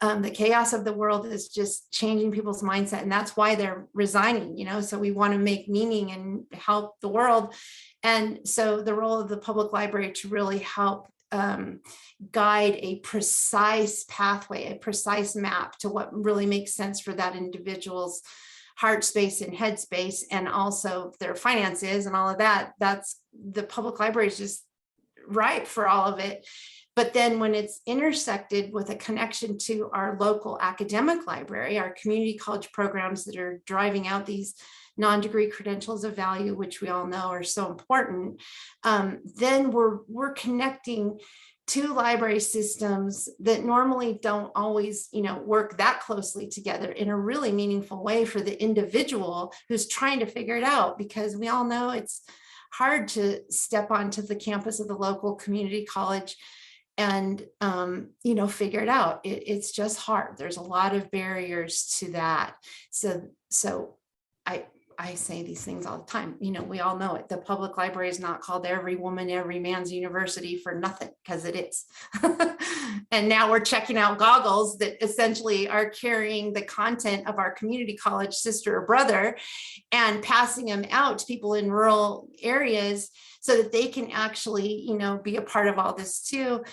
Speaker 8: The chaos of the world is just changing people's mindset, and that's why they're resigning, so we want to make meaning and help the world. And so the role of the public library to really help guide a precise pathway, a precise map to what really makes sense for that individual's heart space and head space, and also their finances and all of that. That's the public library is just ripe for all of it. But then when it's intersected with a connection to our local academic library, our community college programs that are driving out these non-degree credentials of value, which we all know are so important, then we're connecting two library systems that normally don't always, work that closely together in a really meaningful way for the individual who's trying to figure it out, because we all know it's hard to step onto the campus of the local community college and figure it out. It's just hard. There's a lot of barriers to that. So I say these things all the time. We all know it. The public library is not called every woman, every man's university for nothing, because it is. And now we're checking out goggles that essentially are carrying the content of our community college sister or brother and passing them out to people in rural areas so that they can actually, be a part of all this too.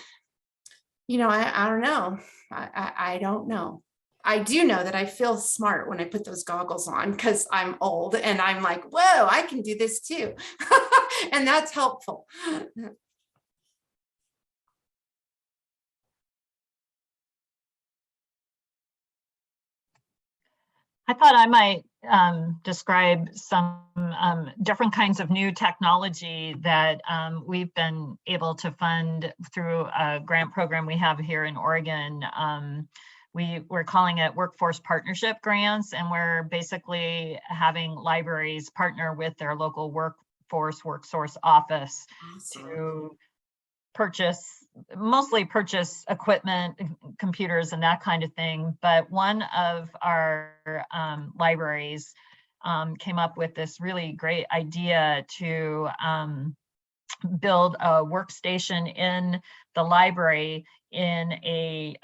Speaker 8: I don't know. I don't know. I do know that I feel smart when I put those goggles on, because I'm old and I'm like, whoa, I can do this too. And that's helpful.
Speaker 3: I thought I might describe some different kinds of new technology that we've been able to fund through a grant program we have here in Oregon. We're calling it workforce partnership grants, and we're basically having libraries partner with their local workforce worksource office to mostly purchase equipment, computers, and that kind of thing. But one of our libraries came up with this really great idea to build a workstation in the library in a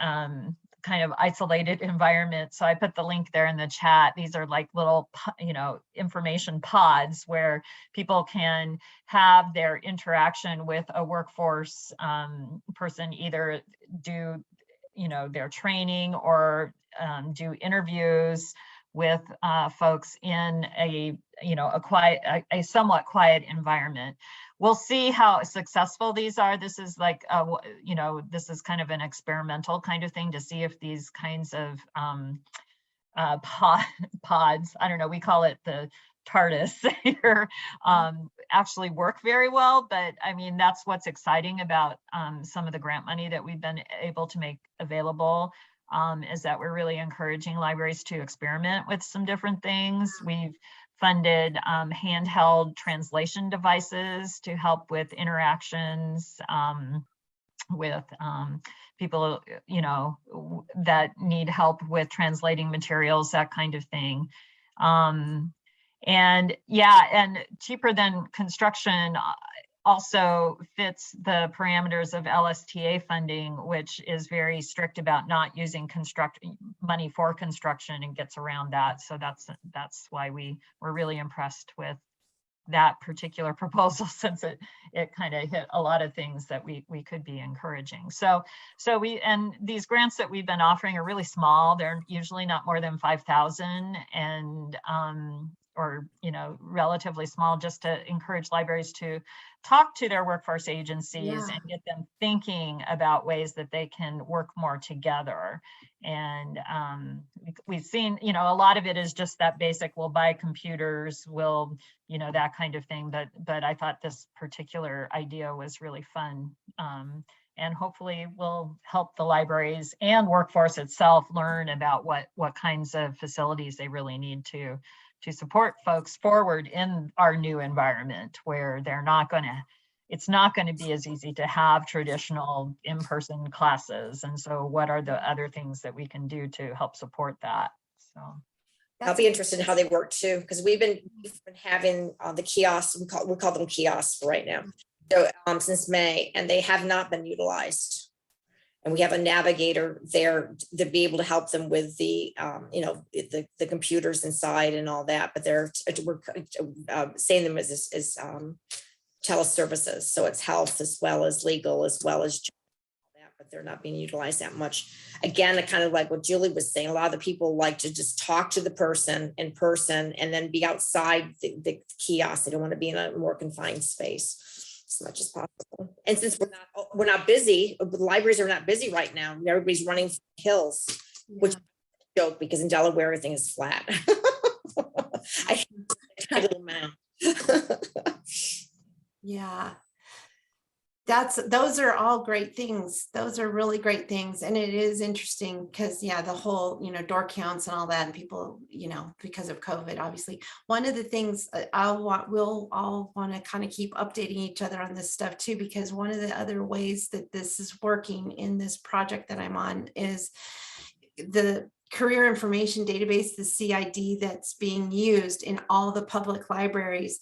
Speaker 3: kind of isolated environment. So I put the link there in the chat. These are like little, information pods where people can have their interaction with a workforce person, either do, their training or do interviews with folks in a somewhat quiet environment. We'll see how successful these are. This is like, this is kind of an experimental kind of thing to see if these kinds of pods, I don't know, we call it the TARDIS here, actually work very well. But I mean, that's what's exciting about some of the grant money that we've been able to make available, is that we're really encouraging libraries to experiment with some different things. We've funded handheld translation devices to help with interactions with people, that need help with translating materials, that kind of thing. And cheaper than construction also fits the parameters of LSTA funding, which is very strict about not using money for construction, and gets around that. So that's why we're really impressed with that particular proposal, since it kind of hit a lot of things that we could be encouraging. So these grants that we've been offering are really small. They're usually not more than 5,000, and or relatively small, just to encourage libraries to talk to their workforce agencies and get them thinking about ways that they can work more together. And we've seen, a lot of it is just that basic, we'll buy computers, we'll, that kind of thing. But I thought this particular idea was really fun. And hopefully will help the libraries and workforce itself learn about what kinds of facilities they really need to support folks forward in our new environment, where it's not going to be as easy to have traditional in-person classes. And so what are the other things that we can do to help support that? So
Speaker 4: I'll be interested in how they work too, because we've been having the kiosks, we call them kiosks right now. So since May, and they have not been utilized. And we have a navigator there to be able to help them with the computers inside and all that. But we're saying them as teleservices. So it's health as well as legal, as well as that, but they're not being utilized that much. Again, kind of like what Julie was saying, a lot of the people like to just talk to the person in person and then be outside the kiosk. They don't want to be in a more confined space as much as possible. And since we're not busy, the libraries are not busy right now. Everybody's running for the hills, which is a joke, because in Delaware everything is flat. I hate that little map.
Speaker 8: Yeah. those are all great things. Those are really great things. And it is interesting because, yeah, the whole, door counts and all that, and people, because of COVID, obviously, one of the things we'll all want to kind of keep updating each other on this stuff too, because one of the other ways that this is working in this project that I'm on is the career information database, the CID, that's being used in all the public libraries.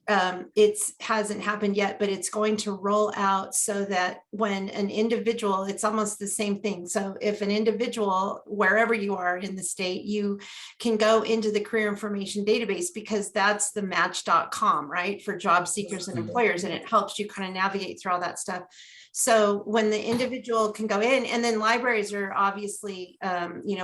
Speaker 8: It hasn't happened yet, but it's going to roll out so that when an individual, it's almost the same thing. So if an individual, wherever you are in the state, you can go into the career information database, because that's the match.com, right? For job seekers and employers. And it helps you kind of navigate through all that stuff. So when the individual can go in, and then libraries are obviously,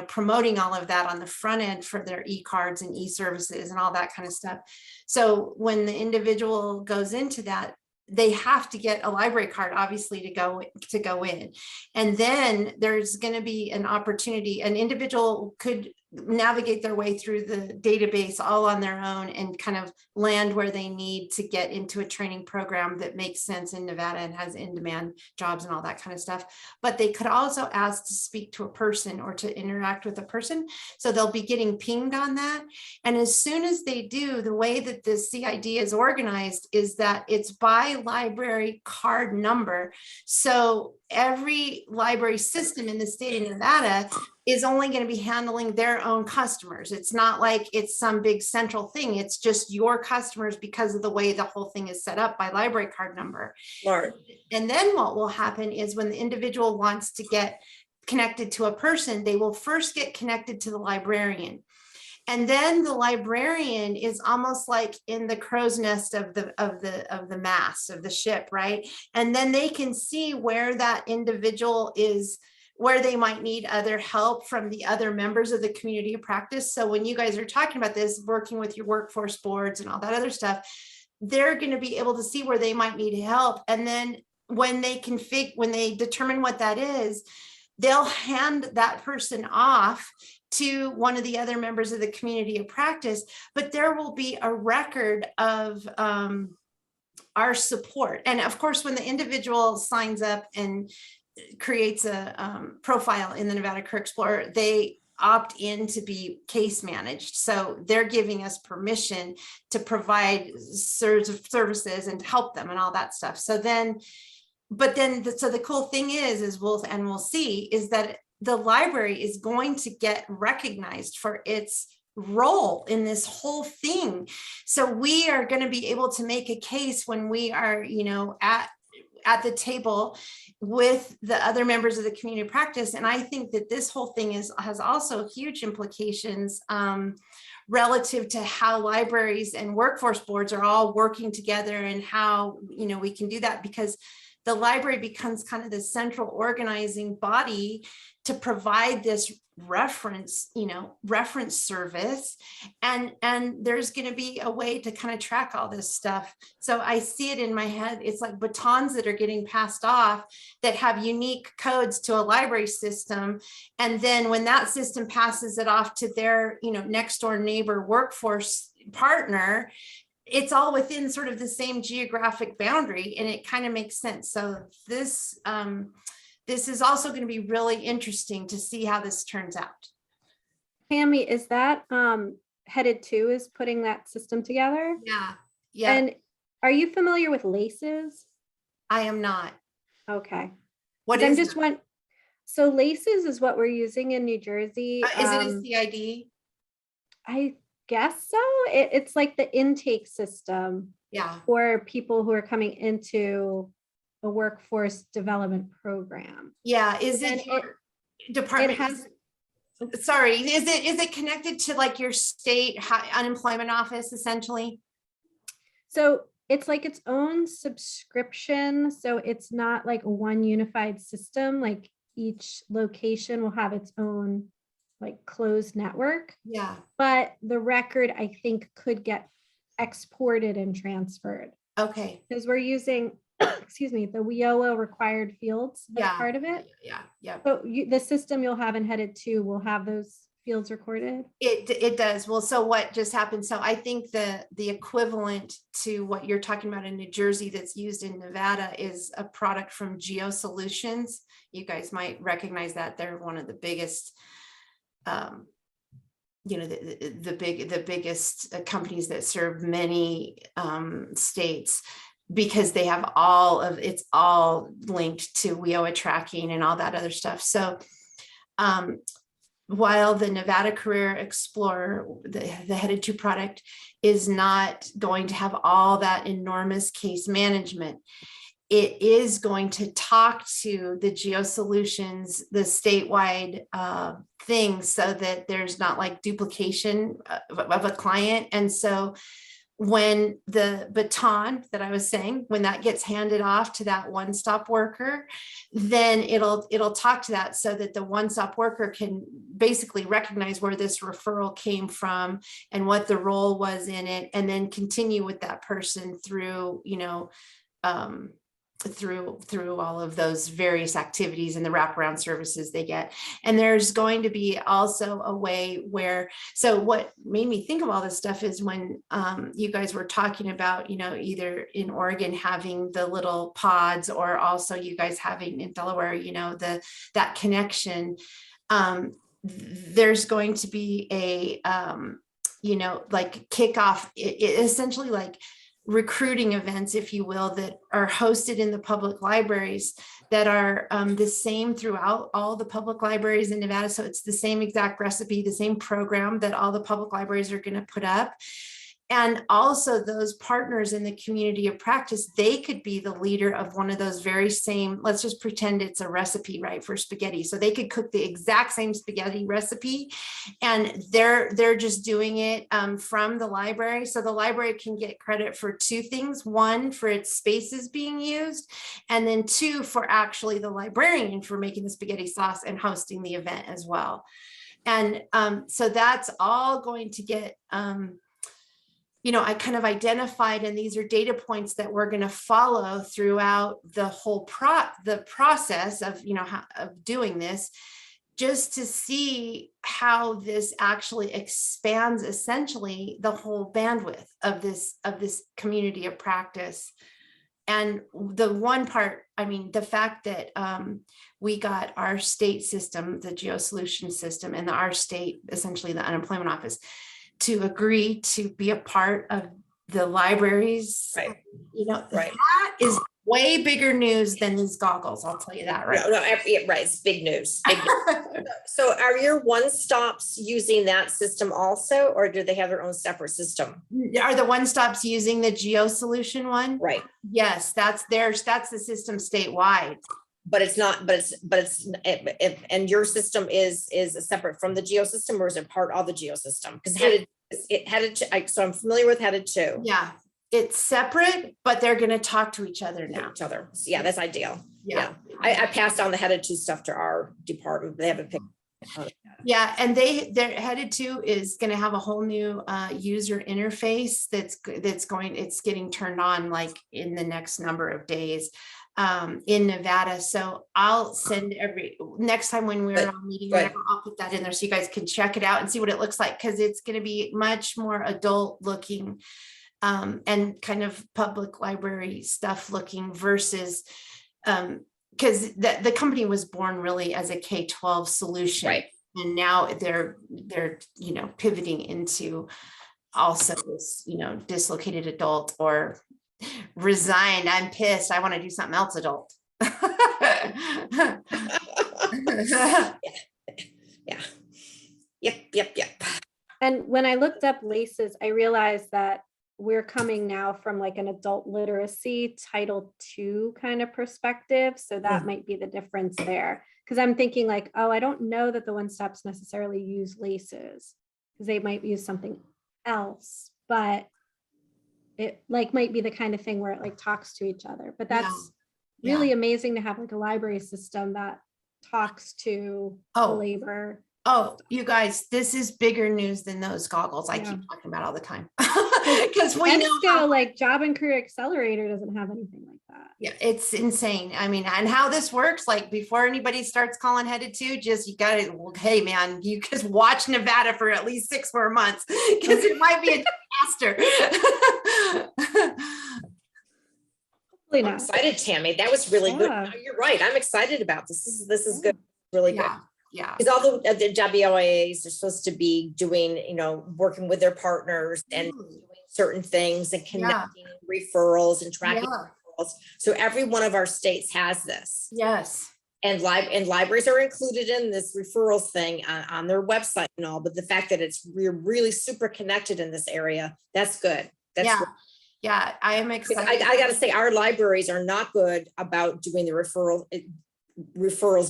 Speaker 8: promoting all of that on the front end for their e-cards and e-services and all that kind of stuff. So when the individual goes into that, they have to get a library card, obviously, to go in. And then there's going to be an opportunity. An individual could navigate their way through the database all on their own and kind of land where they need to get into a training program that makes sense in Nevada and has in-demand jobs and all that kind of stuff. But they could also ask to speak to a person or to interact with a person. So they'll be getting pinged on that. And as soon as they do, the way that the CID is organized is that it's by library card number. So every library system in the state of Nevada is only going to be handling their own customers. It's not like it's some big central thing. It's just your customers because of the way the whole thing is set up by library card number.
Speaker 4: Smart.
Speaker 8: And then what will happen is when the individual wants to get connected to a person, they will first get connected to the librarian. And then the librarian is almost like in the crow's nest of the mast of the ship, right? And then they can see where that individual is, where they might need other help from the other members of the community of practice. So when you guys are talking about this, working with your workforce boards and all that other stuff, they're going to be able to see where they might need help. And then when they when they determine what that is, they'll hand that person off to one of the other members of the community of practice, but there will be a record of our support. And of course, when the individual signs up and creates a profile in the Nevada Career Explorer, they opt in to be case managed. So they're giving us permission to provide services and to help them and all that stuff. So then, so the cool thing is we'll see is that the library is going to get recognized for its role in this whole thing. So we are going to be able to make a case when we are, at the table with the other members of the community practice. And I think that this whole thing has also huge implications relative to how libraries and workforce boards are all working together and how, we can do that, because the library becomes kind of the central organizing body to provide this reference service. And there's going to be a way to kind of track all this stuff. So I see it in my head. It's like batons that are getting passed off that have unique codes to a library system. And then when that system passes it off to their, next door neighbor workforce partner, it's all within sort of the same geographic boundary, and it kind of makes sense. So this is also going to be really interesting to see how this turns out.
Speaker 2: Tammy, is that Headed To is putting that system together?
Speaker 8: Yeah. Yeah.
Speaker 2: And are you familiar with LACES?
Speaker 8: I am not.
Speaker 2: Okay.
Speaker 8: What
Speaker 2: I'm
Speaker 8: is
Speaker 2: just
Speaker 8: it?
Speaker 2: one. So LACES is what we're using in New Jersey.
Speaker 8: Is it a CID?
Speaker 2: I guess so. It's like the intake system.
Speaker 8: Yeah.
Speaker 2: For people who are coming into a workforce development program.
Speaker 8: Yeah. Is it your department?
Speaker 2: It has.
Speaker 8: Sorry, is it connected to like your state unemployment office essentially?
Speaker 2: So it's like its own subscription. So it's not like one unified system. Like each location will have its own like closed network.
Speaker 8: Yeah.
Speaker 2: But the record, I think, could get exported and transferred.
Speaker 8: Okay.
Speaker 2: Because we're using, excuse me, the WIOA required fields as part of it.
Speaker 8: Yeah.
Speaker 2: So the system you'll have in Headed To will have those fields recorded?
Speaker 8: It does. Well, so what just happened? So I think the equivalent to what you're talking about in New Jersey that's used in Nevada is a product from Geo Solutions. You guys might recognize that. They're one of the biggest, you know, the biggest companies that serve many states, because they have it's all linked to WIOA tracking and all that other stuff. So while the Nevada Career Explorer, the headed to product, is not going to have all that enormous case management, it is going to talk to the Geo Solutions, the statewide things, so that there's not like duplication of a client. And so when the baton that I was saying, when that gets handed off to that one-stop worker, then it'll talk to that, so that the one-stop worker can basically recognize where this referral came from and what the role was in it, and then continue with that person through, you know, through all of those various activities and the wraparound services they get. And there's going to be also a way where, so what made me think of all this stuff is when you guys were talking about, you know, either in Oregon having the little pods, or also you guys having in Delaware, you know, that connection. There's going to be a, you know, like kickoff, essentially like recruiting events, if you will, that are hosted in the public libraries, that are the same throughout all the public libraries in Nevada. So it's the same exact recipe, the same program that all the public libraries are going to put up. And also those partners in the community of practice, they could be the leader of one of those very same, let's just pretend it's a recipe, right, for spaghetti. So they could cook the exact same spaghetti recipe, and they're just doing it from the library. So the library can get credit for two things: one, for its spaces being used, and then two, for actually the librarian for making the spaghetti sauce and hosting the event as well. And so that's all going to get, you know, I kind of identified, and these are data points that we're going to follow throughout the whole process of, you know, of doing this, just to see how this actually expands essentially the whole bandwidth of this community of practice. And the one part, I mean, the fact that we got our state system, the Geo Solutions system, and our state, essentially the unemployment office, to agree to be a part of the libraries,
Speaker 4: Right.
Speaker 8: You know,
Speaker 4: Right.
Speaker 8: that is way bigger news than these goggles. I'll tell you that, right?
Speaker 4: No, yeah, right. It's big news. Big news. So are your one-stops using that system also, or do they have their own separate system?
Speaker 8: Are the one-stops using the Geo Solution one?
Speaker 4: Right.
Speaker 8: Yes, that's theirs. That's the system statewide.
Speaker 4: But it's not, and your system is separate from the Geo system, or is it part of the Geo system? Because so I'm familiar with headed to
Speaker 8: Yeah, it's separate, but they're going to talk to each other now.
Speaker 4: each other. So yeah, that's ideal.
Speaker 8: Yeah.
Speaker 4: I passed on the headed to stuff to our department. They haven't picked.
Speaker 8: Yeah, and they're headed to is going to have a whole new user interface it's getting turned on like in the next number of days in Nevada. So I'll send next time when we're on meeting, whatever, I'll put that in there so you guys can check it out and see what it looks like, because it's going to be much more adult looking and kind of public library stuff looking versus because the company was born really as a K-12 solution.
Speaker 4: Right.
Speaker 8: And now they're you know, pivoting into also this, you know, dislocated adult or resigned, I'm pissed, I want to do something else adult.
Speaker 4: Yeah. Yep.
Speaker 2: And when I looked up LACES, I realized that we're coming now from like an adult literacy Title II kind of perspective. So that might be the difference there. Because I'm thinking like, oh, I don't know that the one-stops necessarily use LACES, because they might use something else, but it like might be the kind of thing where it like talks to each other. But that's really amazing to have like a library system that talks to the labor.
Speaker 8: Oh, you guys, this is bigger news than those goggles I keep talking about all the time. Because we know
Speaker 2: EBSCO,
Speaker 8: how,
Speaker 2: like Job and Career Accelerator doesn't have anything like that.
Speaker 8: yeah, it's insane. I mean, and how this works, like before anybody starts calling headed to, just you gotta, well, hey man, you just watch Nevada for at least 6 more months because it might be a disaster.
Speaker 2: Hopefully
Speaker 4: I'm
Speaker 2: not.
Speaker 4: excited, Tammy. That was really good.
Speaker 2: Yeah.
Speaker 4: No, you're right. I'm excited about this. This is good. Really good.
Speaker 8: Yeah, yeah.
Speaker 4: Because all the WLAs are supposed to be doing, working with their partners and doing certain things and connecting referrals and tracking referrals. So every one of our states has this.
Speaker 8: Yes.
Speaker 4: And libraries are included in this referrals thing on their website and all, but the fact that we're really super connected in this area, that's good. That's
Speaker 8: Yeah.
Speaker 4: good.
Speaker 8: Yeah, I am excited.
Speaker 4: I gotta say, our libraries are not good about doing the referrals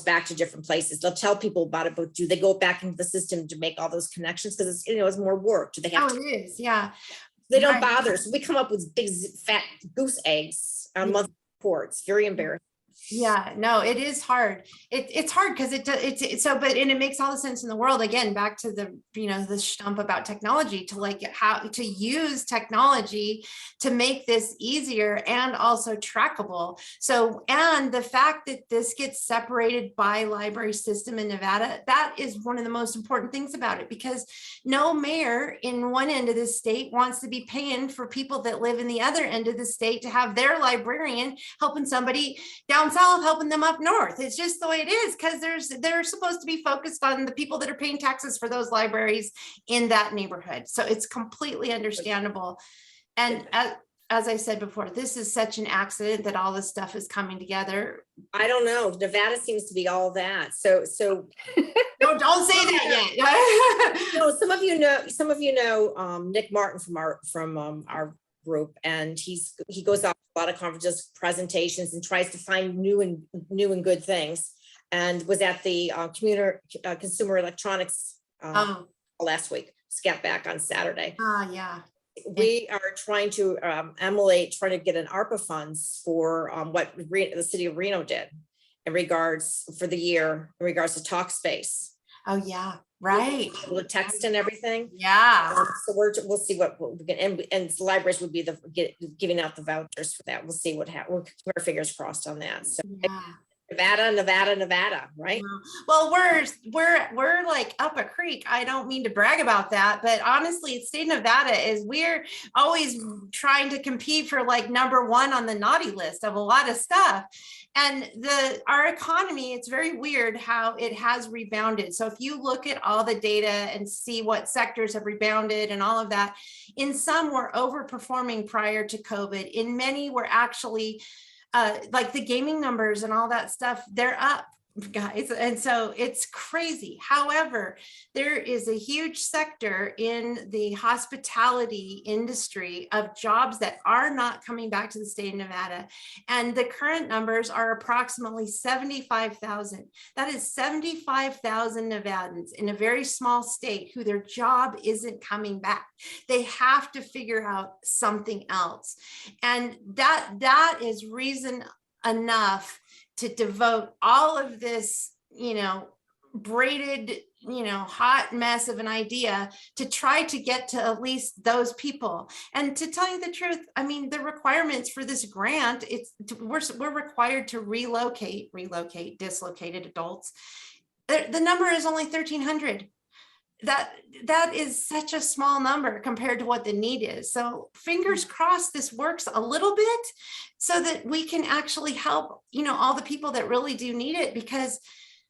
Speaker 4: back to different places. They'll tell people about it, but do they go back into the system to make all those connections? Because it's more work. Do they have
Speaker 8: Oh,
Speaker 4: to?
Speaker 8: it is, yeah.
Speaker 4: They don't
Speaker 8: Right.
Speaker 4: bother. So we come up with big fat goose eggs on monthly reports. Very embarrassing.
Speaker 8: Yeah, no, it is hard. It's hard because it's so, but and it makes all the sense in the world. Again, back to the the stump about technology, to like how to use technology to make this easier and also trackable. So, and the fact that this gets separated by library system in Nevada, that is one of the most important things about it, because no mayor in one end of the state wants to be paying for people that live in the other end of the state to have their librarian helping somebody down south, helping them up north. It's just the way it is, because they're supposed to be focused on the people that are paying taxes for those libraries in that neighborhood. So it's completely understandable. And as I said before, this is such an accident that all this stuff is coming together.
Speaker 4: I don't know. Nevada seems to be all that. So
Speaker 8: Don't say that yet.
Speaker 4: some of you know Nick Martin from our group, and he goes out to a lot of conferences, presentations, and tries to find new and good things, and was at the Consumer Electronics last week. Just got back on Saturday.
Speaker 8: Yeah.
Speaker 4: We are trying to emulate, trying to get an ARPA funds for what the city of Reno did in regards for the year in regards to Talkspace.
Speaker 8: Oh yeah, right.
Speaker 4: The text and everything.
Speaker 8: Yeah.
Speaker 4: So we'll see what we can, and libraries would be giving out the vouchers for that. We'll see what happens. We'll keep our fingers crossed on that. So
Speaker 8: Yeah.
Speaker 4: Nevada, right?
Speaker 8: Well, we're like up a creek. I don't mean to brag about that, but honestly, state of Nevada we're always trying to compete for like #1 on the naughty list of a lot of stuff. And our economy, it's very weird how it has rebounded. So if you look at all the data and see what sectors have rebounded and all of that, in some we're overperforming prior to COVID. In many we're actually like the gaming numbers and all that stuff, they're up, guys. And so it's crazy. However, there is a huge sector in the hospitality industry of jobs that are not coming back to the state of Nevada. And the current numbers are approximately 75,000. That is 75,000 Nevadans in a very small state who their job isn't coming back. They have to figure out something else. And that is reason enough to devote all of this, braided, hot mess of an idea to try to get to at least those people. And to tell you the truth, I mean, the requirements for this grant, we're required to relocate dislocated adults. The number is only 1,300. That is such a small number compared to what the need is. So fingers crossed this works a little bit so that we can actually help, all the people that really do need it. Because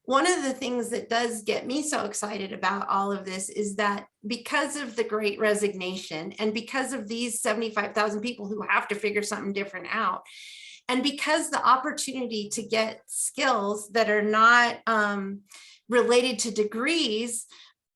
Speaker 8: one of the things that does get me so excited about all of this is that because of the Great Resignation and because of these 75,000 people who have to figure something different out, and because the opportunity to get skills that are not related to degrees,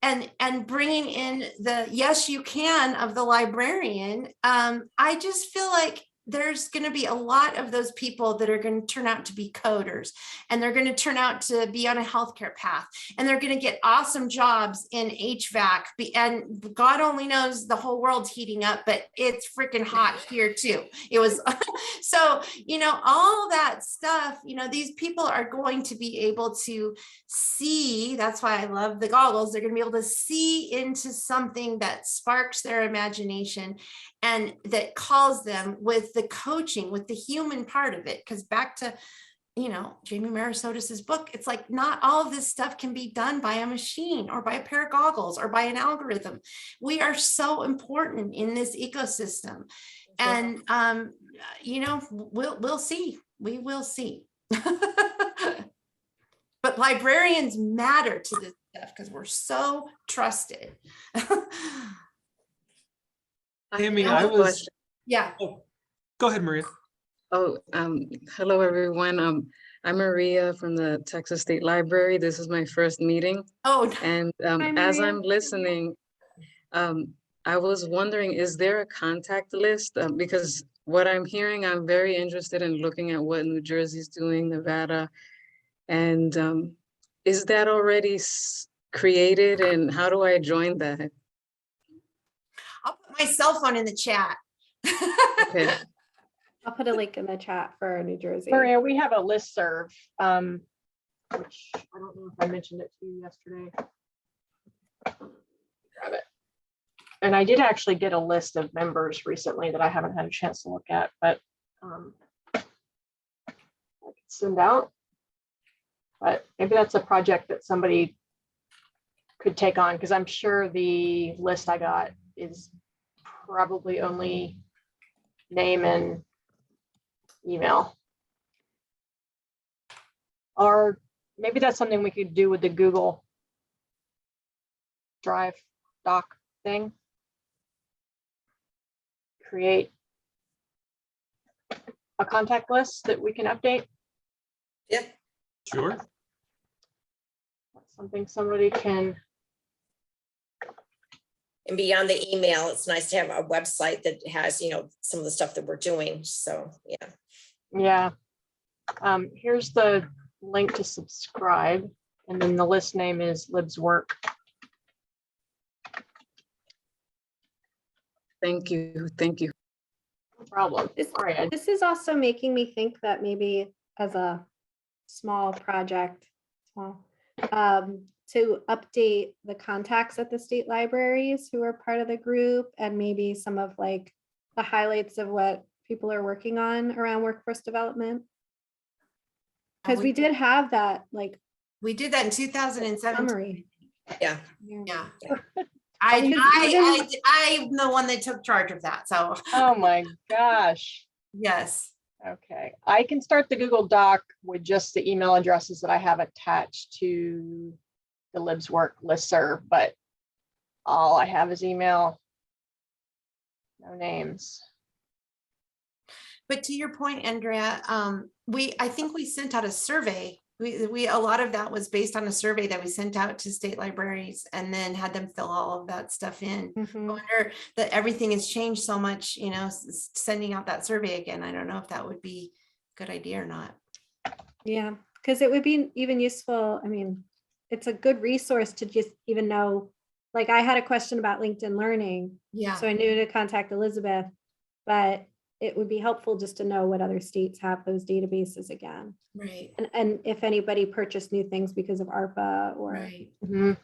Speaker 8: and bringing in the yes you can of the librarian, I just feel like there's going to be a lot of those people that are going to turn out to be coders, and they're going to turn out to be on a healthcare path, and they're going to get awesome jobs in HVAC. And God only knows the whole world's heating up, but it's freaking hot here too. It was so, you know, all that stuff, you know, these people are going to be able to see. That's why I love the goggles. They're going to be able to see into something that sparks their imagination and that calls them with the coaching, with the human part of it. Because back to, you know, Jamie Marisotis's book, it's like not all of this stuff can be done by a machine or by a pair of goggles or by an algorithm. We are so important in this ecosystem. And, you know, we'll see. We will see. But librarians matter to this stuff because we're so trusted.
Speaker 7: Amy, I was,
Speaker 8: Yeah.
Speaker 7: oh, go ahead, Maria.
Speaker 9: Oh, hello, everyone. I'm Maria from the Texas State Library. This is my first meeting.
Speaker 8: Oh,
Speaker 9: And
Speaker 2: Hi,
Speaker 9: as
Speaker 2: Maria.
Speaker 9: I'm listening, I was wondering, is there a contact list? Because what I'm hearing, I'm very interested in looking at what New Jersey's doing, Nevada. And is that already created, and how do I join that?
Speaker 8: I'll put my cell phone in the chat.
Speaker 9: Okay.
Speaker 2: I'll put a link in the chat for New Jersey.
Speaker 1: Maria, we have a listserv, which I don't know if I mentioned it to you yesterday. Grab it. And I did actually get a list of members recently that I haven't had a chance to look at, but I could send out. But maybe that's a project that somebody could take on, because I'm sure the list I got is probably only name and email. Or maybe that's something we could do with the Google Drive doc thing. Create a contact list that we can update.
Speaker 4: Yep.
Speaker 7: Sure.
Speaker 1: That's something somebody can.
Speaker 4: And beyond the email, it's nice to have a website that has, you know, some of the stuff that we're doing. So, yeah.
Speaker 1: Yeah. Here's the link to subscribe, and then the list name is LibsWork.
Speaker 9: Thank you. Thank you.
Speaker 1: No problem. Sorry,
Speaker 2: This is also making me think that maybe as a small project, to update the contacts at the state libraries who are part of the group, and maybe some of like the highlights of what people are working on around workforce development. Because we did have that like
Speaker 8: We did that in 2017.
Speaker 2: summary.
Speaker 4: Yeah.
Speaker 8: Yeah.
Speaker 2: Because
Speaker 8: I'm the one that took charge of that. So,
Speaker 1: oh my gosh.
Speaker 8: yes.
Speaker 1: Okay, I can start the Google Doc with just the email addresses that I have attached to the LibsWork listserv, but all I have is email, no names.
Speaker 8: But to your point, Andrea, I think we sent out a survey. A lot of that was based on a survey that we sent out to state libraries and then had them fill all of that stuff in. I
Speaker 2: Mhm.
Speaker 8: wonder that everything has changed so much, you know, sending out that survey again. I don't know if that would be a good idea or not.
Speaker 2: Yeah, because it would be even useful. I mean, it's a good resource to just even know, like I had a question about LinkedIn Learning,
Speaker 8: Yeah.
Speaker 2: so I knew to contact Elizabeth, but it would be helpful just to know what other states have those databases again.
Speaker 8: Right.
Speaker 2: And if anybody purchased new things because of ARPA or.
Speaker 8: Right.
Speaker 1: Mhm.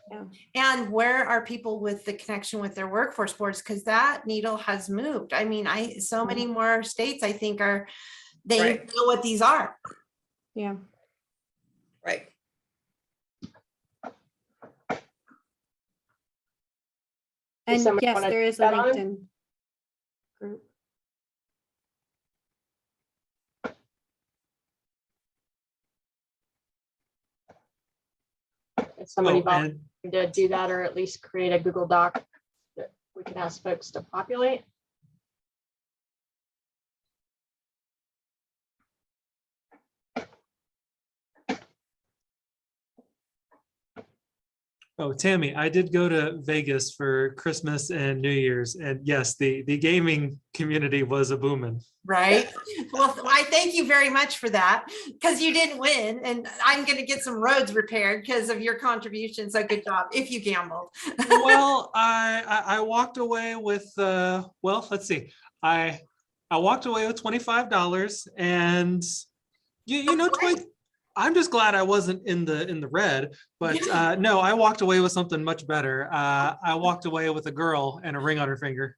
Speaker 8: And where are people with the connection with their workforce boards? Because that needle has moved. I mean, so many more states, I think, they
Speaker 4: Right.
Speaker 8: know what these are.
Speaker 2: Yeah.
Speaker 4: Right.
Speaker 2: And
Speaker 1: somebody
Speaker 2: yes,
Speaker 1: wanna
Speaker 2: there is a
Speaker 1: take that on?
Speaker 2: LinkedIn group.
Speaker 1: If somebody
Speaker 7: Oh,
Speaker 1: volunteered
Speaker 7: and
Speaker 1: to do that, or at least create a Google Doc that we can ask folks to populate.
Speaker 7: Oh, Tammy, I did go to Vegas for Christmas and New Year's, and yes, the gaming community was a booming.
Speaker 8: Right? Well, I thank you very much for that, because you didn't win, and I'm gonna get some roads repaired because of your contribution. So good job, if you gambled.
Speaker 7: Well, I walked away with well, let's see. I walked away with $25, and you know, I'm just glad I wasn't in the red, but no, I walked away with something much better. I walked away with a girl and a ring on her finger.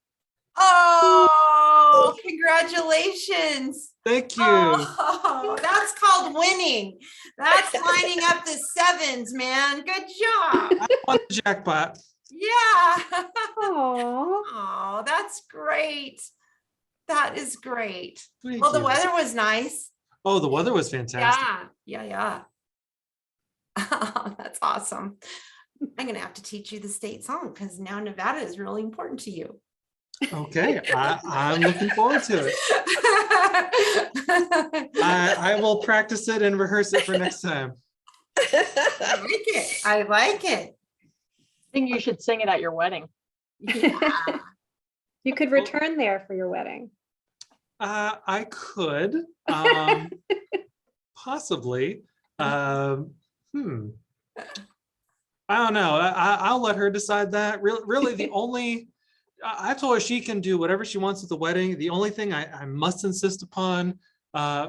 Speaker 8: Oh, congratulations.
Speaker 7: Thank you.
Speaker 8: Oh, that's called winning. That's lining up the sevens, man. Good job.
Speaker 7: I won the jackpot.
Speaker 8: Yeah.
Speaker 2: Oh,
Speaker 8: Oh, that's great. That is great.
Speaker 7: Thank
Speaker 8: Well, the
Speaker 7: you.
Speaker 8: weather was nice.
Speaker 7: Oh, the weather was fantastic.
Speaker 8: Yeah. That's awesome. I'm gonna have to teach you the state song because now Nevada is really important to you.
Speaker 7: Okay, I'm looking forward to it. I will practice it and rehearse it for next time.
Speaker 8: I like it. I like it.
Speaker 1: I think you should sing it at your wedding.
Speaker 8: Yeah.
Speaker 2: you could return there for your wedding.
Speaker 7: I could, possibly. I don't know. I'll let her decide that. Really, the only, I told her she can do whatever she wants at the wedding. The only thing I must insist upon,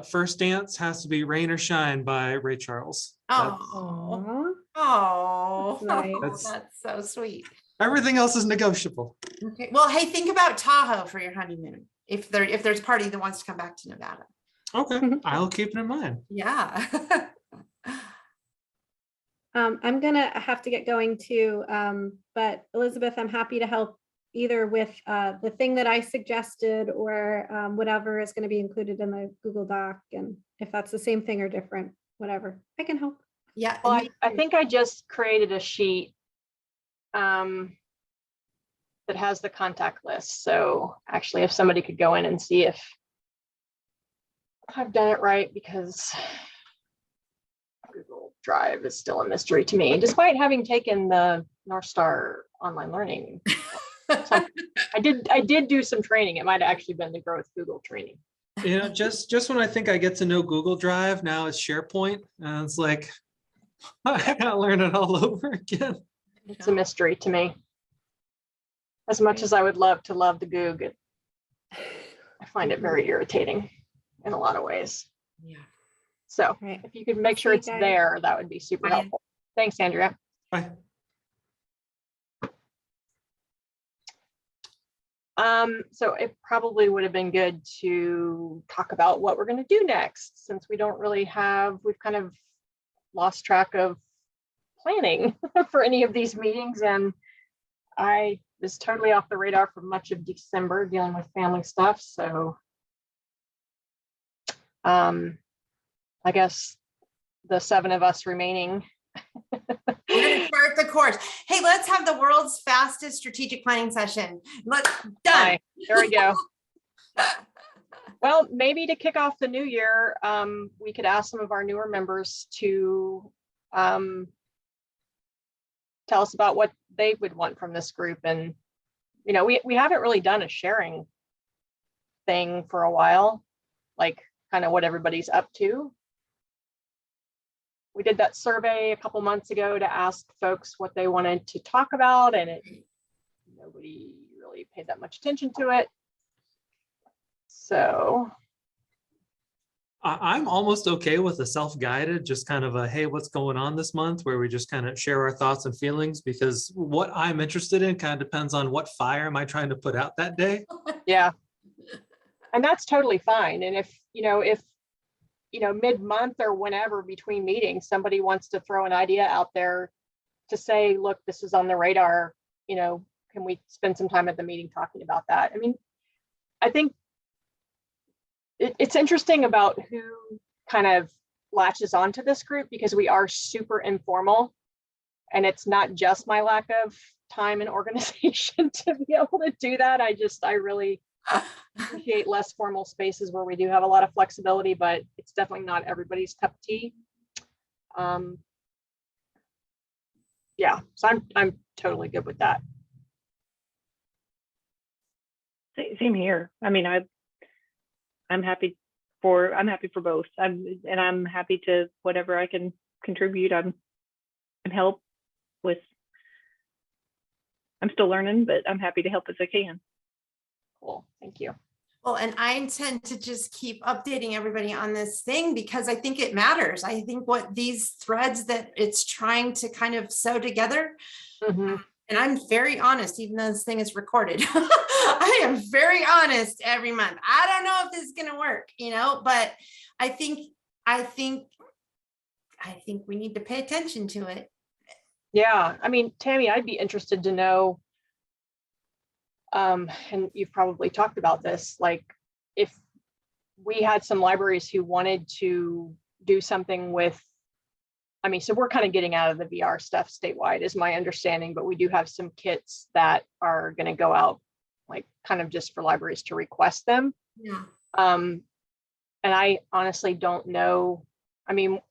Speaker 7: first dance has to be Rain or Shine by Ray Charles.
Speaker 8: Oh,
Speaker 2: Aw,
Speaker 8: oh,
Speaker 2: nice.
Speaker 8: that's so sweet.
Speaker 7: Everything else is negotiable.
Speaker 8: Okay. Well, hey, think about Tahoe for your honeymoon. If there's a party that wants to come back to Nevada.
Speaker 7: Okay, I'll keep it in mind.
Speaker 8: Yeah.
Speaker 2: I'm gonna have to get going too, but Elizabeth, I'm happy to help either with the thing that I suggested or whatever is going to be included in the Google Doc, and if that's the same thing or different, whatever, I can help.
Speaker 8: Yeah.
Speaker 1: Well, I think I just created a sheet that has the contact list. So actually, if somebody could go in and see if I've done it right, because Google Drive is still a mystery to me, despite having taken the North Star online learning. So I did do some training. It might have actually been the Growth Google training.
Speaker 7: You know, just when I think I get to know Google Drive, now it's SharePoint, and it's like I gotta learn it all over again.
Speaker 1: It's a mystery to me. As much as I would love to love the Goog, I find it very irritating in a lot of ways.
Speaker 8: Yeah.
Speaker 1: So
Speaker 2: Right.
Speaker 1: if you could make sure
Speaker 2: See you
Speaker 1: it's
Speaker 2: guys.
Speaker 1: there, that would be super
Speaker 8: Bye.
Speaker 1: helpful. Thanks, Andrea.
Speaker 7: Bye.
Speaker 1: So it probably would have been good to talk about what we're going to do next, since we don't really have, we've kind of lost track of planning for any of these meetings. And I was totally off the radar for much of December dealing with family stuff. So I guess the 7 of us remaining.
Speaker 8: We're gonna start the course. Hey, let's have the world's fastest strategic planning session. Let's done.
Speaker 1: Hi, there we go. Well, maybe to kick off the new year, we could ask some of our newer members to tell us about what they would want from this group. And, you know, we haven't really done a sharing thing for a while, like kind of what everybody's up to. We did that survey a couple months ago to ask folks what they wanted to talk about, and nobody really paid that much attention to it. So
Speaker 7: I'm almost okay with a self-guided, just kind of a, hey, what's going on this month, where we just kind of share our thoughts and feelings, because what I'm interested in kind of depends on what fire am I trying to put out that day.
Speaker 1: yeah, and that's totally fine. And if mid-month or whenever between meetings, somebody wants to throw an idea out there to say, look, this is on the radar, can we spend some time at the meeting talking about that? I mean, I think it's interesting about who kind of latches onto this group, because we are super informal, and it's not just my lack of time and organization to be able to do that. I really appreciate less formal spaces where we do have a lot of flexibility, but it's definitely not everybody's cup of tea. Yeah, so I'm totally good with that.
Speaker 10: Same here. I mean, I'm happy for both. I'm happy to whatever I can contribute. I'm help with. I'm still learning, but I'm happy to help as I can.
Speaker 1: Cool, thank you.
Speaker 8: Well, and I intend to just keep updating everybody on this thing because I think it matters. I think what these threads that it's trying to kind of sew together,
Speaker 1: Mhm.
Speaker 8: and I'm very honest, even though this thing is recorded, I am very honest every month. I don't know if this is going to work, but I think we need to pay attention to it.
Speaker 1: Yeah, I mean, Tammy, I'd be interested to know, and you've probably talked about this, like if we had some libraries who wanted to do something with, I mean, so we're kind of getting out of the VR stuff statewide is my understanding, but we do have some kits that are going to go out like kind of just for libraries to request them.
Speaker 8: Yeah.
Speaker 1: And I honestly don't know. I mean,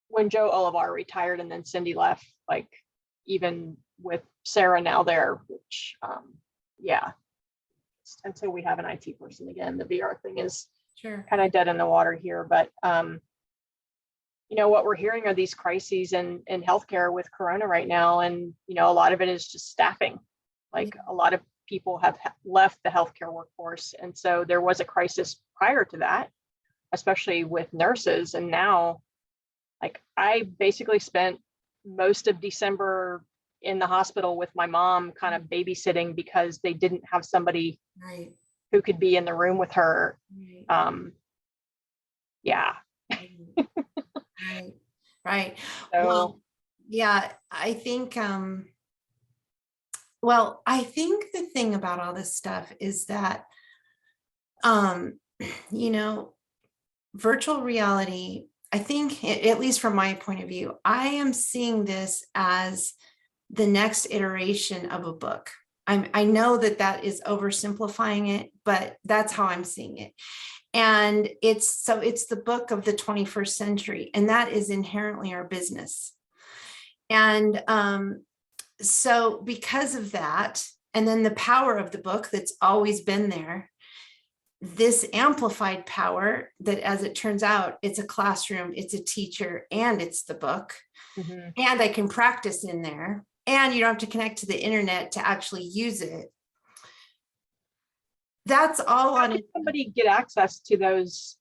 Speaker 1: when Joe Olivar retired and then Cindy left, like even with Sarah now there, which yeah, until we have an IT person again, the VR thing is
Speaker 8: Sure.
Speaker 1: kind of dead in the water here. But you know, what we're hearing are these crises in healthcare with Corona right now. And, you know, a lot of it is just staffing. Like a lot of people have left the healthcare workforce. And so there was a crisis prior to that, especially with nurses. And now, like, I basically spent most of December in the hospital with my mom, kind of babysitting because they didn't have somebody
Speaker 8: Right.
Speaker 1: who could be in the room with her.
Speaker 8: Right.
Speaker 1: Yeah.
Speaker 8: Right.
Speaker 1: So,
Speaker 8: Well, yeah, I think, well, I think the thing about all this stuff is that, you know, virtual reality, I think, at least from my point of view, I am seeing this as the next iteration of a book. I know that is oversimplifying it, but that's how I'm seeing it. And it's the book of the 21st century, and that is inherently our business. And so because of that, and then the power of the book that's always been there, this amplified power that, as it turns out, it's a classroom, it's a teacher, and it's the book.
Speaker 1: mhm.
Speaker 8: And I can practice in there, and you don't have to connect to the internet to actually use it. That's all
Speaker 1: How
Speaker 8: on
Speaker 1: can
Speaker 8: it.
Speaker 1: somebody get access to those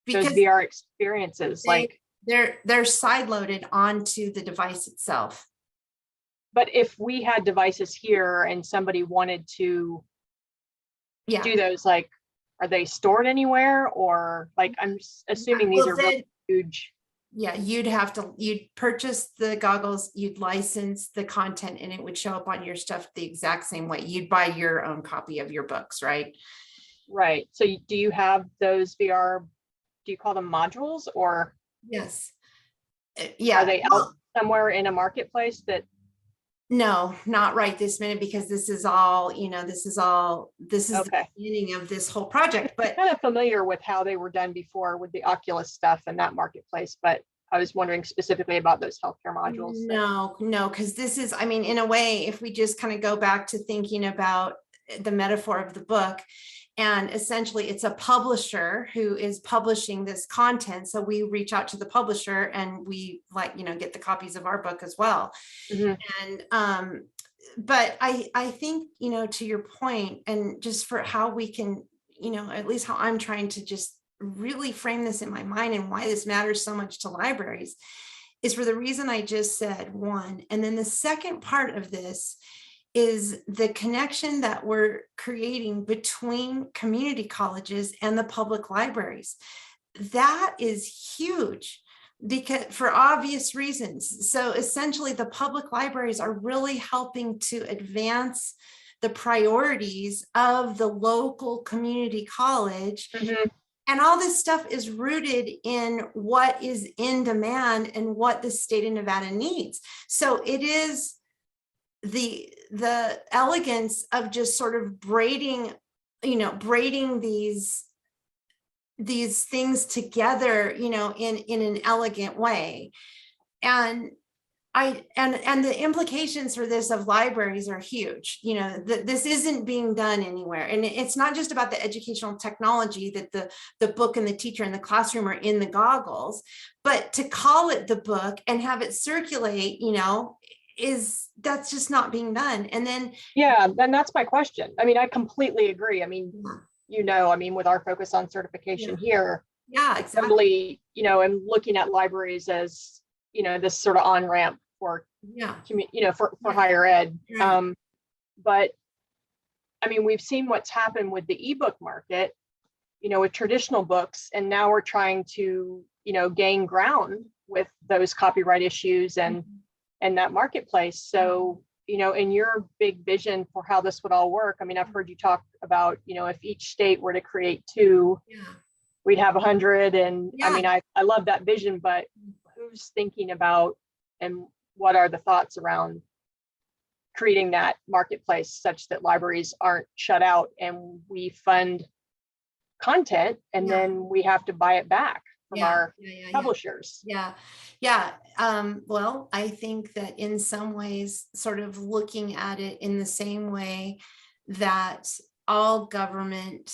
Speaker 8: Because
Speaker 1: VR experiences? Like,
Speaker 8: they're sideloaded onto the device itself.
Speaker 1: but if we had devices here and somebody wanted to
Speaker 8: Yeah.
Speaker 1: do those, like, are they stored anywhere? Or like, I'm assuming these
Speaker 8: Well,
Speaker 1: are really huge.
Speaker 8: Yeah, you'd purchase the goggles, you'd license the content, and it would show up on your stuff the exact same way. You'd buy your own copy of your books, right?
Speaker 1: Right. So do you have those VR, do you call them modules, or
Speaker 8: Yes.
Speaker 1: are
Speaker 8: Yeah.
Speaker 1: they out somewhere in a marketplace that?
Speaker 8: No, not right this minute, because this is the
Speaker 1: Okay.
Speaker 8: beginning of this whole project. But
Speaker 1: Kind of familiar with how they were done before with the Oculus stuff and that marketplace, but I was wondering specifically about those healthcare modules.
Speaker 8: No, because this is, I mean, in a way, if we just kind of go back to thinking about the metaphor of the book, and essentially it's a publisher who is publishing this content. So we reach out to the publisher and we get the copies of our book as well.
Speaker 1: Mhm.
Speaker 8: And but I think, to your point, and just for how we can, at least how I'm trying to just really frame this in my mind and why this matters so much to libraries, is for the reason I just said, one. And then the second part of this is the connection that we're creating between community colleges and the public libraries. That is huge, because for obvious reasons. So essentially, the public libraries are really helping to advance the priorities of the local community college.
Speaker 1: Mhm.
Speaker 8: And all this stuff is rooted in what is in demand and what the state of Nevada needs. So it is the elegance of just sort of braiding these things together, in an elegant way. And and the implications for this of libraries are huge. You know, this isn't being done anywhere. And it's not just about the educational technology that the book and the teacher in the classroom are in the goggles, but to call it the book and have it circulate, you know, that's just not being done. And then,
Speaker 1: yeah, then that's my question. I mean, I completely agree. I mean, you know, I mean, with our focus on certification here,
Speaker 8: yeah, exactly.
Speaker 1: totally, you know, and looking at libraries as, you know, this sort of on-ramp for,
Speaker 8: Yeah.
Speaker 1: you know, for higher ed.
Speaker 8: Right.
Speaker 1: But I mean, we've seen what's happened with the ebook market, you know, with traditional books, and now we're trying to, you know, gain ground with those copyright issues and that marketplace. So, you know, in your big vision for how this would all work, I mean, I've heard you talk about, you know, if each state were to create 2, we'd have 100. And I mean, I love that vision, but who's thinking about and what are the thoughts around creating that marketplace such that libraries aren't shut out and we fund content and then we have to buy it back from our publishers?
Speaker 8: Well, I think that in some ways, sort of looking at it in the same way that all government,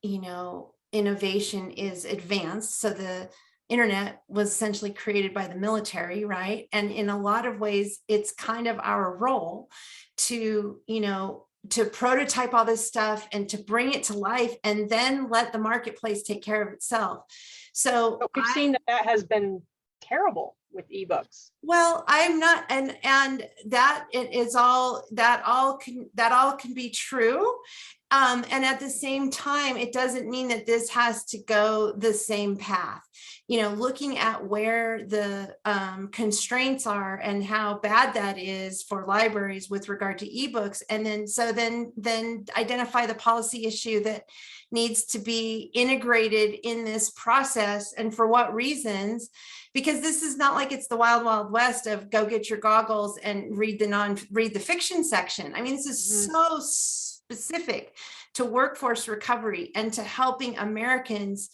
Speaker 8: you know, innovation is advanced. So the internet was essentially created by the military, right? And in a lot of ways, it's kind of our role to, you know, to prototype all this stuff and to bring it to life and then let the marketplace take care of itself. So
Speaker 1: but we've seen that has been terrible with ebooks.
Speaker 8: Well, I'm not, and that it is all that all can be true. And at the same time, it doesn't mean that this has to go the same path. You know, looking at where the constraints are and how bad that is for libraries with regard to ebooks, and then identify the policy issue that needs to be integrated in this process and for what reasons. Because this is not like it's the wild, wild west of go get your goggles and read the fiction section. I mean, this is so specific to workforce recovery and to helping Americans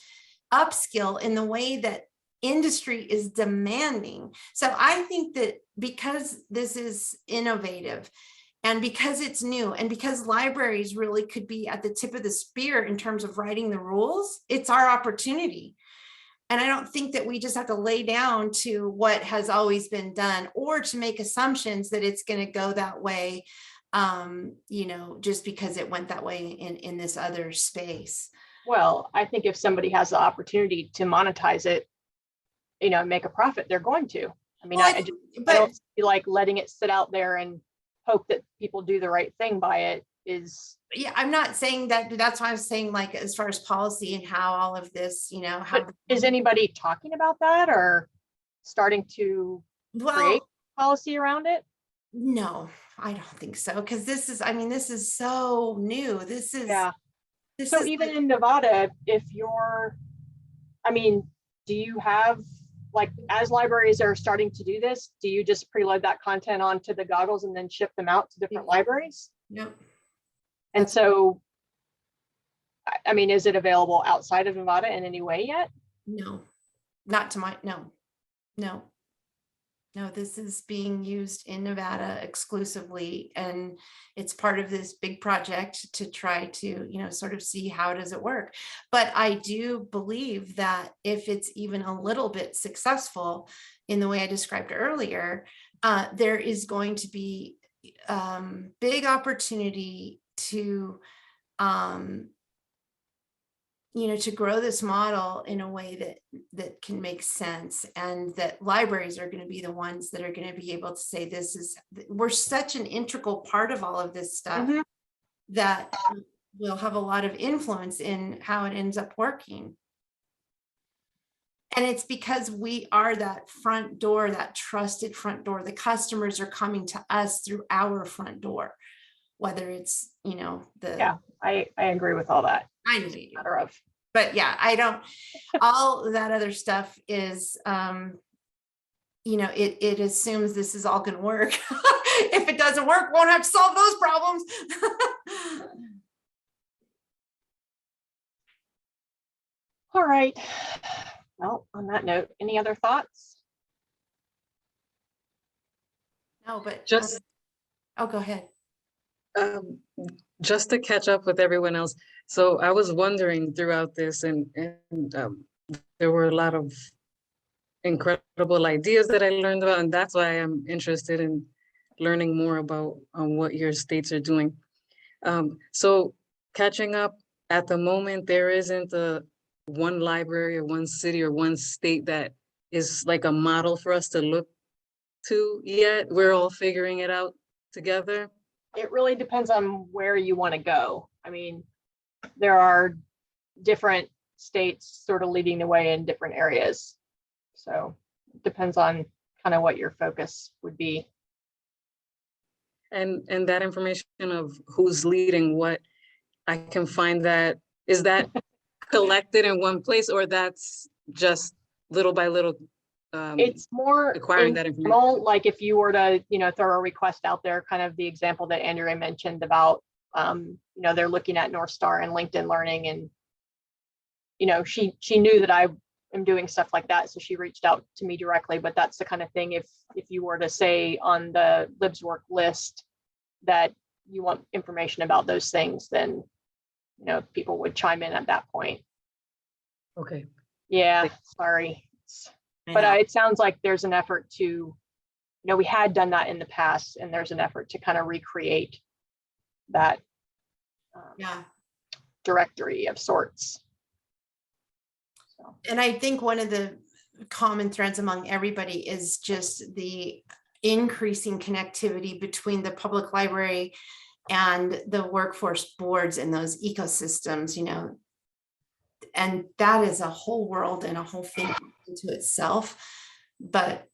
Speaker 8: upskill in the way that industry is demanding. So I think that because this is innovative and because it's new and because libraries really could be at the tip of the spear in terms of writing the rules, it's our opportunity. And I don't think that we just have to lay down to what has always been done or to make assumptions that it's going to go that way, you know, just because it went that way in this other space.
Speaker 1: Well, I think if somebody has the opportunity to monetize it, you know, make a profit, they're going to. I mean, I don't feel like letting it sit out there and hope that people do the right thing by it is.
Speaker 8: Yeah, I'm not saying that. That's why I was saying, like, as far as policy and how all of this, you know, how
Speaker 1: is anybody talking about that or starting to create policy around it?
Speaker 8: No, I don't think so. Because this is so new. This is
Speaker 1: So even in Nevada, if you're, I mean, do you have, like, as libraries are starting to do this, do you just preload that content onto the goggles and then ship them out to different libraries?
Speaker 8: Yep.
Speaker 1: And so, I mean, is it available outside of Nevada in any way yet?
Speaker 8: No, not to my, no, this is being used in Nevada exclusively. And it's part of this big project to try to, you know, sort of see how does it work. But I do believe that if it's even a little bit successful in the way I described earlier, there is going to be big opportunity to, you know, to grow this model in a way that can make sense, and that libraries are going to be the ones that are going to be able to say, we're such an integral part of all of this stuff that will have a lot of influence in how it ends up working. And it's because we are that front door, that trusted front door. The customers are coming to us through our front door, whether it's, you know,
Speaker 1: I agree with all that.
Speaker 8: I know you do.
Speaker 1: Matter of.
Speaker 8: But yeah, I don't, all that other stuff is, you know, it assumes this is all going to work. If it doesn't work, won't have to solve those problems.
Speaker 1: All right. Well, on that note, any other thoughts?
Speaker 8: Oh, but,
Speaker 9: Just
Speaker 8: oh, go ahead.
Speaker 9: um, just to catch up with everyone else. So I was wondering throughout this, and there were a lot of incredible ideas that I learned about, and that's why I'm interested in learning more about what your states are doing. So catching up, at the moment, there isn't a one library or one city or one state that is like a model for us to look to yet. We're all figuring it out together.
Speaker 1: It really depends on where you want to go. I mean, there are different states sort of leading the way in different areas. So it depends on kind of what your focus would be.
Speaker 9: And that information of who's leading what, I can find that, is that collected in one place, or that's just little by little
Speaker 1: It's more
Speaker 9: acquiring that information?
Speaker 1: informal, like if you were to, throw a request out there, kind of the example that Andrea mentioned about, they're looking at North Star and LinkedIn Learning, and, she knew that I am doing stuff like that. So she reached out to me directly, but that's the kind of thing, if you were to say on the LibsWork list that you want information about those things, then, people would chime in at that point.
Speaker 9: Okay.
Speaker 1: Yeah, sorry.
Speaker 3: I
Speaker 1: But
Speaker 3: know.
Speaker 1: it sounds like there's an effort to, we had done that in the past, and there's an effort to kind of recreate that
Speaker 8: Yeah.
Speaker 1: directory of sorts. So,
Speaker 8: And I think one of the common threads among everybody is just the increasing connectivity between the public library and the workforce boards and those ecosystems, and that is a whole world and a whole thing into itself. But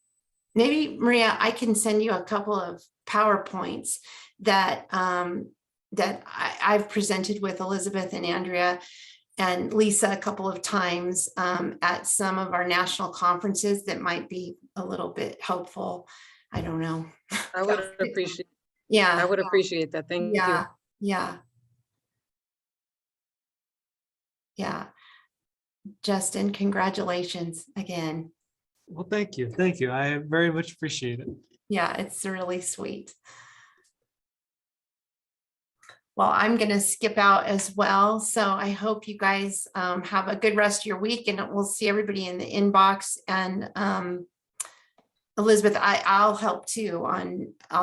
Speaker 8: maybe, Maria, I can send you a couple of PowerPoints that I've presented with Elizabeth and Andrea and Lisa a couple of times at some of our national conferences that might be a little bit helpful. I don't know.
Speaker 9: I would appreciate.
Speaker 8: Yeah.
Speaker 9: I would appreciate that. Thank you.
Speaker 8: Yeah. Yeah. Yeah. Justin, congratulations again.
Speaker 7: Well, thank you. Thank you. I very much appreciate it.
Speaker 8: Yeah, it's really sweet. Well, I'm going to skip out as well. So I hope you guys have a good rest of your week, and we'll see everybody in the inbox. And Elizabeth, I'll help too on, I'll